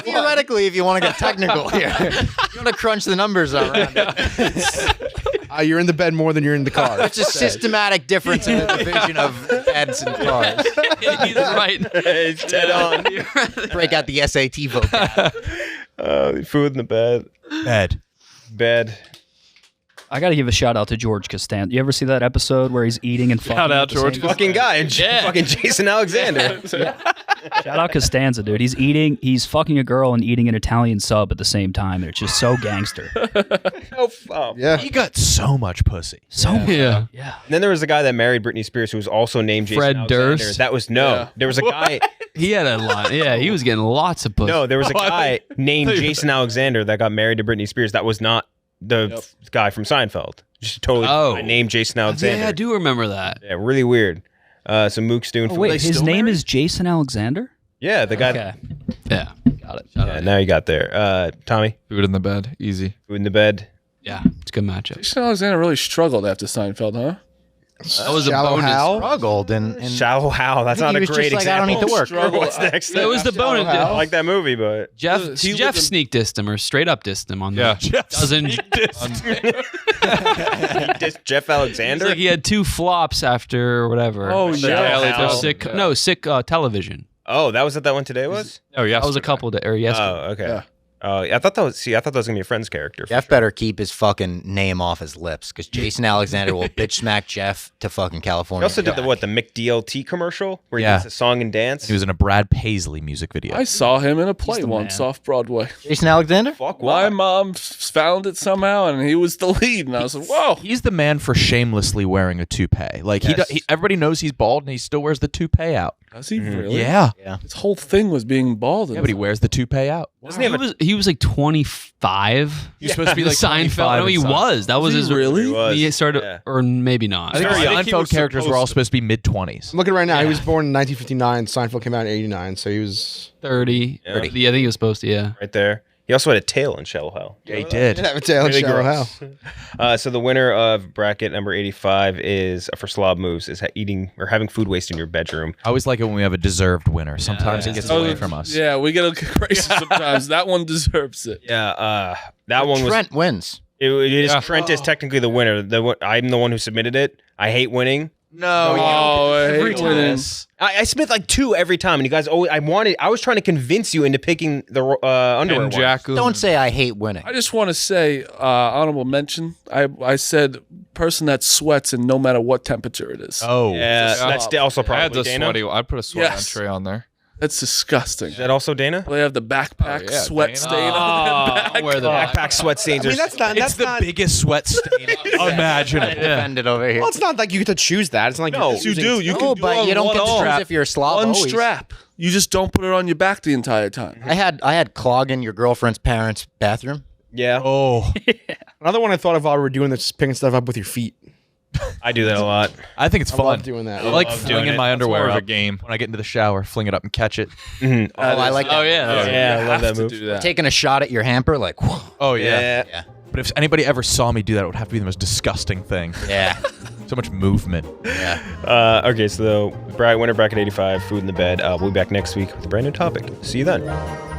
Theoretically, if you want to get technical here, you want to crunch the numbers around it. You're in the bed more than you're in the car. It's a systematic difference in the division of beds and cars. He's right. It's dead on. Break out the SAT vocab. Food in the bed. Bed. Bed. I got to give a shout out to George Costanza. You ever see that episode where he's eating and fucking? Shout out at the George same- Fucking guy. Fucking Jason Alexander. Shout out Costanza, dude. He's fucking a girl and eating an Italian sub at the same time. And it's just so gangster. Oh. Yeah. He got so much pussy. So Yeah. yeah. And then there was a guy that married Britney Spears who was also named Jason Fred Alexander. Durst? That was no. Yeah. There was a guy. He had a lot. Yeah, he was getting lots of pussy. No, there was a guy named Jason Alexander that got married to Britney Spears. That was not the guy from Seinfeld. Just totally Oh. named Jason Alexander. Yeah, I do remember that. Yeah, really weird. So Mook's doing. Oh, food. wait, his name is Jason Alexander? Yeah, the guy. Okay. Yeah. Got it. Yeah, now you got there. Tommy, Food in the bed. Easy. food in the bed. Yeah, it's a good matchup. Jason Alexander really struggled after Seinfeld, huh? That was a Shallow bonus. Hal? Struggled and Shallow Hal. That's I not think a he was great just like, I don't example. need to work. Struggle. What's next? That was the bonus. I like that movie, but Jeff He Jeff was a- sneak dissed him or straight up dissed him on Yeah. the dozen. Jeff Alexander. It's like he had 2 flops after whatever. Oh, The yeah. Daily- Hal. sick television. Oh, that was what that one today was. Oh, yeah. That was a couple of or yesterday. Oh, okay. Yeah. Oh, I thought that was. See, I thought that was gonna be a Friends character. for Jeff sure. better keep his fucking name off his lips because Jason Alexander will bitch smack Jeff to fucking He California. also did the McDLT commercial where he Yeah. does a song and dance. He was in a Brad Paisley music video. I saw him in a play the once man. off Broadway. Jason Alexander? Fuck My why? mom found it somehow, and he was the lead, and I was like, "Whoa!" He's the man for shamelessly wearing a toupee. Like Yes. everybody knows he's bald and he still wears the toupee out. Does he really? Yeah. His whole thing was being bald. Yeah, but he wears the toupee out. He was like 25. He's supposed to be like Seinfeld. 25 No, he in Seinfeld. was. That was he his. really? He was. He started, Yeah. or maybe not. I think I think he Seinfeld was characters were all supposed to be mid-20s. I'm looking right now. He was born in 1959. Seinfeld came out in 89, so he was 30. Yeah. 30. Yeah, I think he was supposed to. Yeah. Right there. He also had a tail in Shallow Hal. Yeah, he did. have a tail and Really shallow hell. gross. So the winner of bracket number 85 is for Slob Moves is eating or having food waste in your bedroom. I always like it when we have a deserved winner. Sometimes it Yeah. gets away from us. Yeah, we get crazy sometimes. That one deserves it. Yeah, that one was. Trent wins. It is Yeah. Trent is technically the winner. I'm the one who submitted it. I hate winning. No, Oh, I hate winning. I submit like 2 every time, and you guys always. I was trying to convince you into picking the underwear one. KenJac. Don't say I hate winning. I just want to say, honorable mention. I said person that sweats and no matter what temperature it is. Oh. Yeah, Slob. that's also I had probably the Dana. sweaty. I'd put a sweat Yes. tray on there. That's disgusting. Is that also Dana? They have the backpack Oh, yeah, sweat Dana. stain on their back. I'll wear the Backpack sweat stains. I mean, that's not. That's It's the not. biggest sweat stain imaginable. Defended over here. Well, it's not like you get to choose that. It's not like No, you're You choosing- do. You No, can do but on you don't one get to strap. choose if you're a slob. One always. strap. You just don't put it on your back the entire time. I had clog in your girlfriend's parents' bathroom. Yeah. Oh. Another one I thought of while we were doing this is picking stuff up with your feet. I do that a lot. I think it's I fun. love doing that. I like love doing flinging it. my It's underwear more of a up game. when I get into the shower, fling it up and catch it. Mhm. Oh, I like that. Oh yeah. Yeah, I You love have that move. to do that. Taking a shot at your hamper, like, whew. Oh yeah. Yeah. But if anybody ever saw me do that, it would have to be the most disgusting thing. Yeah. So much movement. Yeah. Okay, so winter bracket 85, food in the bed. We'll be back next week with a brand new topic. See you then.